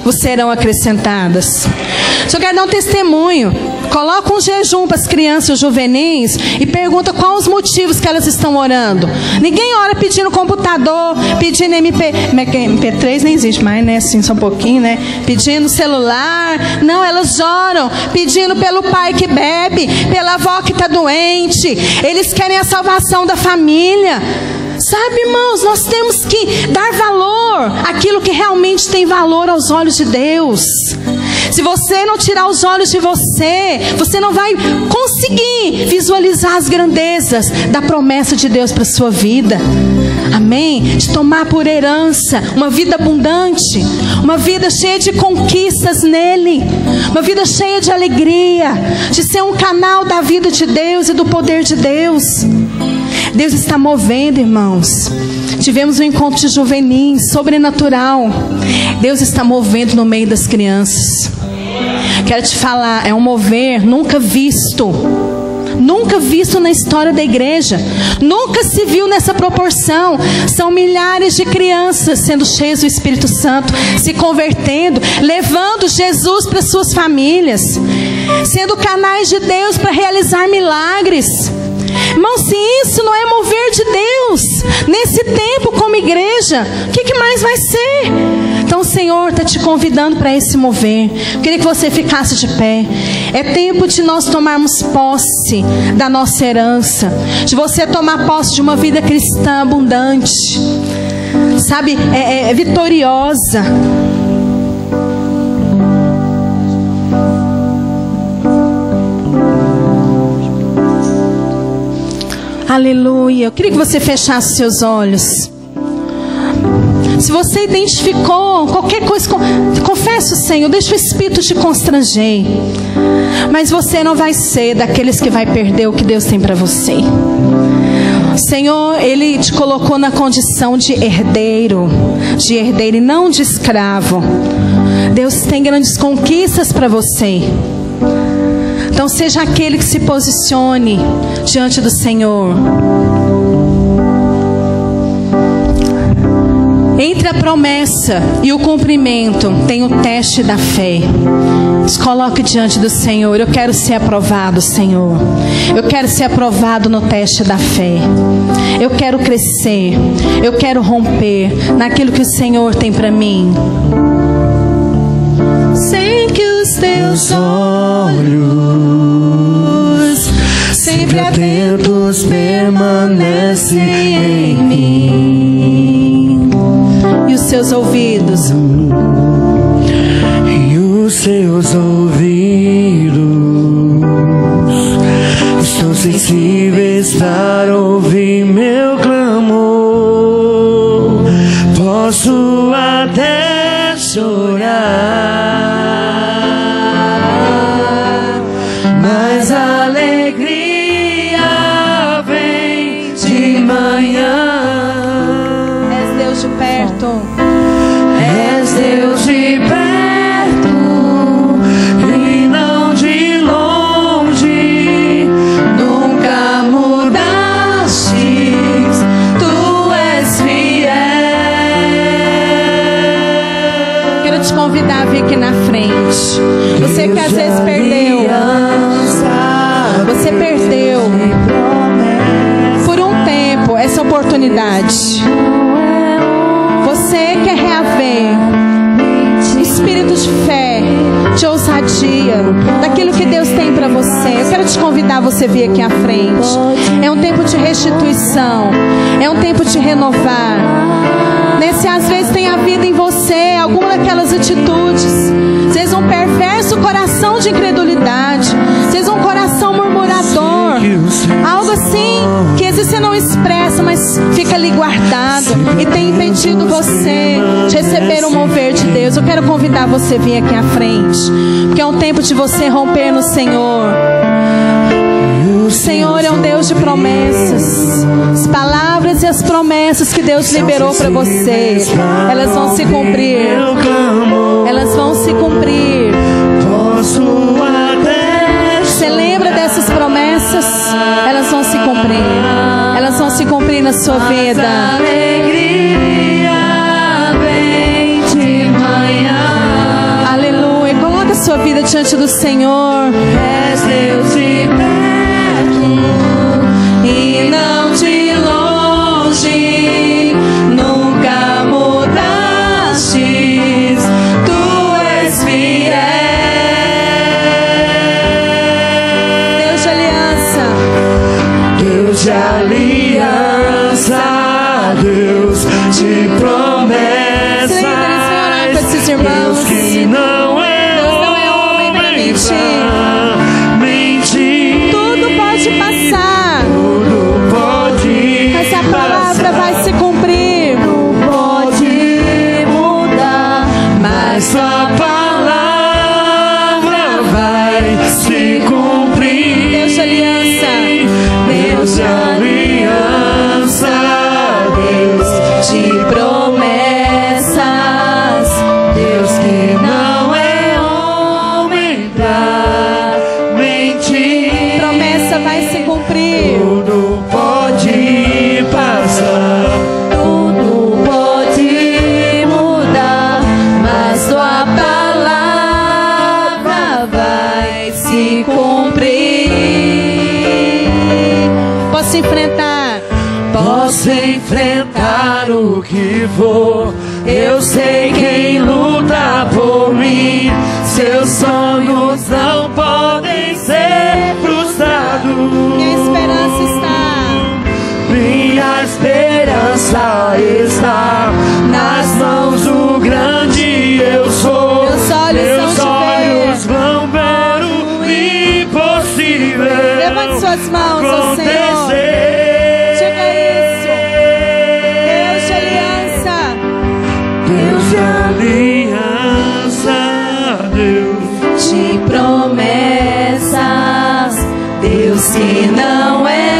[SPEAKER 1] vos serão acrescentadas. Se eu quero dar um testemunho, coloca um jejum para as crianças juvenis e pergunta quais os motivos que elas estão orando. Ninguém ora pedindo computador, pedindo MP3 nem existe mais, né? Assim, só um pouquinho, né? Pedindo celular. Não, elas oram pedindo pelo pai que bebe, pela avó que está doente. Eles querem a salvação da família. Sabe, irmãos, nós temos que dar valor àquilo que realmente tem valor aos olhos de Deus. Se você não tirar os olhos de você, você não vai conseguir visualizar as grandezas da promessa de Deus para a sua vida. Amém? De tomar por herança uma vida abundante, uma vida cheia de conquistas nele, uma vida cheia de alegria, de ser um canal da vida de Deus e do poder de Deus. Deus está movendo, irmãos. Tivemos um encontro de juvenis, sobrenatural. Deus está movendo no meio das crianças. Quero te falar, é um mover nunca visto. Nunca visto na história da igreja. Nunca se viu nessa proporção. São milhares de crianças sendo cheias do Espírito Santo, se convertendo, levando Jesus para suas famílias, sendo canais de Deus para realizar milagres. Irmão, se isso não é mover de Deus nesse tempo como igreja, o que mais vai ser? Então o Senhor está te convidando para esse mover. Eu queria que você ficasse de pé. É tempo de nós tomarmos posse da nossa herança, de você tomar posse de uma vida cristã abundante, sabe, vitoriosa. Aleluia. Eu queria que você fechasse seus olhos. Se você identificou qualquer coisa, confessa o Senhor, deixa o Espírito te constranger. Mas você não vai ser daqueles que vai perder o que Deus tem para você. O Senhor, Ele te colocou na condição de herdeiro e não de escravo. Deus tem grandes conquistas para você. Então seja aquele que se posicione diante do Senhor. Entre a promessa e o cumprimento tem o teste da fé. Se coloque diante do Senhor. Eu quero ser aprovado, Senhor. Eu quero ser aprovado no teste da fé. Eu quero crescer. Eu quero romper naquilo que o Senhor tem para mim. Sei que os teus olhos sempre atentos permanecem em mim, e os seus ouvidos, estão sensíveis para ouvir meu clamor. Posso até chorar, mas a alegria vem de manhã. És Deus de perto, és Deus de perto e não de longe. Nunca mudaste, tu és fiel. Quero te convidar a vir aqui na frente. Você que às vezes perdeu, você perdeu por um tempo essa oportunidade. Você quer receber espírito de fé, de ousadia, daquilo que Deus tem para você. Eu quero te convidar a você vir aqui à frente. É um tempo de restituição, é um tempo de renovar. Se às vezes tem havido em você alguma daquelas atitudes, às vezes um perverso coração de incredulidade, às vezes um coração murmurador, algo assim que às vezes você não expressa, mas fica ali guardado e tem impedido você de receber o mover de Deus. Eu quero convidar você a vir aqui à frente, porque é um tempo de você romper no Senhor. O Senhor é um Deus de promessas. As palavras e as promessas que Deus liberou para você, elas vão se cumprir. Elas vão se cumprir. Você lembra dessas promessas? Elas vão se cumprir. Elas vão se cumprir na sua vida. Aleluia. Coloca a sua vida diante do Senhor. És Deus de perto e não de longe, nunca mudaste, tu és fiel. Deus de aliança,
[SPEAKER 2] Deus de aliança, Deus de promessas, Deus que não é homem pra mentir.
[SPEAKER 1] Tudo pode passar,
[SPEAKER 2] Tudo pode
[SPEAKER 1] mas a palavra vai se cumprir.
[SPEAKER 2] Não pode mudar, mas a palavra vai se cumprir.
[SPEAKER 1] Deus de aliança,
[SPEAKER 2] Deus de aliança, Deus de promessas, Deus que não é homem pra mentir.
[SPEAKER 1] promessa vai se cumprir.
[SPEAKER 2] Tudo pode passar, tudo pode mudar, mas tua palavra vai se cumprir.
[SPEAKER 1] Posso enfrentar.
[SPEAKER 2] Posso enfrentar o que for, eu sei quem luta por mim. Seus sonhos não podem ser frustrados.
[SPEAKER 1] Minha esperança está.
[SPEAKER 2] Minha esperança está nas mãos do grande eu sou.
[SPEAKER 1] Meus olhos
[SPEAKER 2] vão ver o impossível.
[SPEAKER 1] Levante suas mãos ao Senhor. Diga isso. Deus de aliança.
[SPEAKER 2] Deus de aliança, Deus
[SPEAKER 1] De promessas, Deus que não é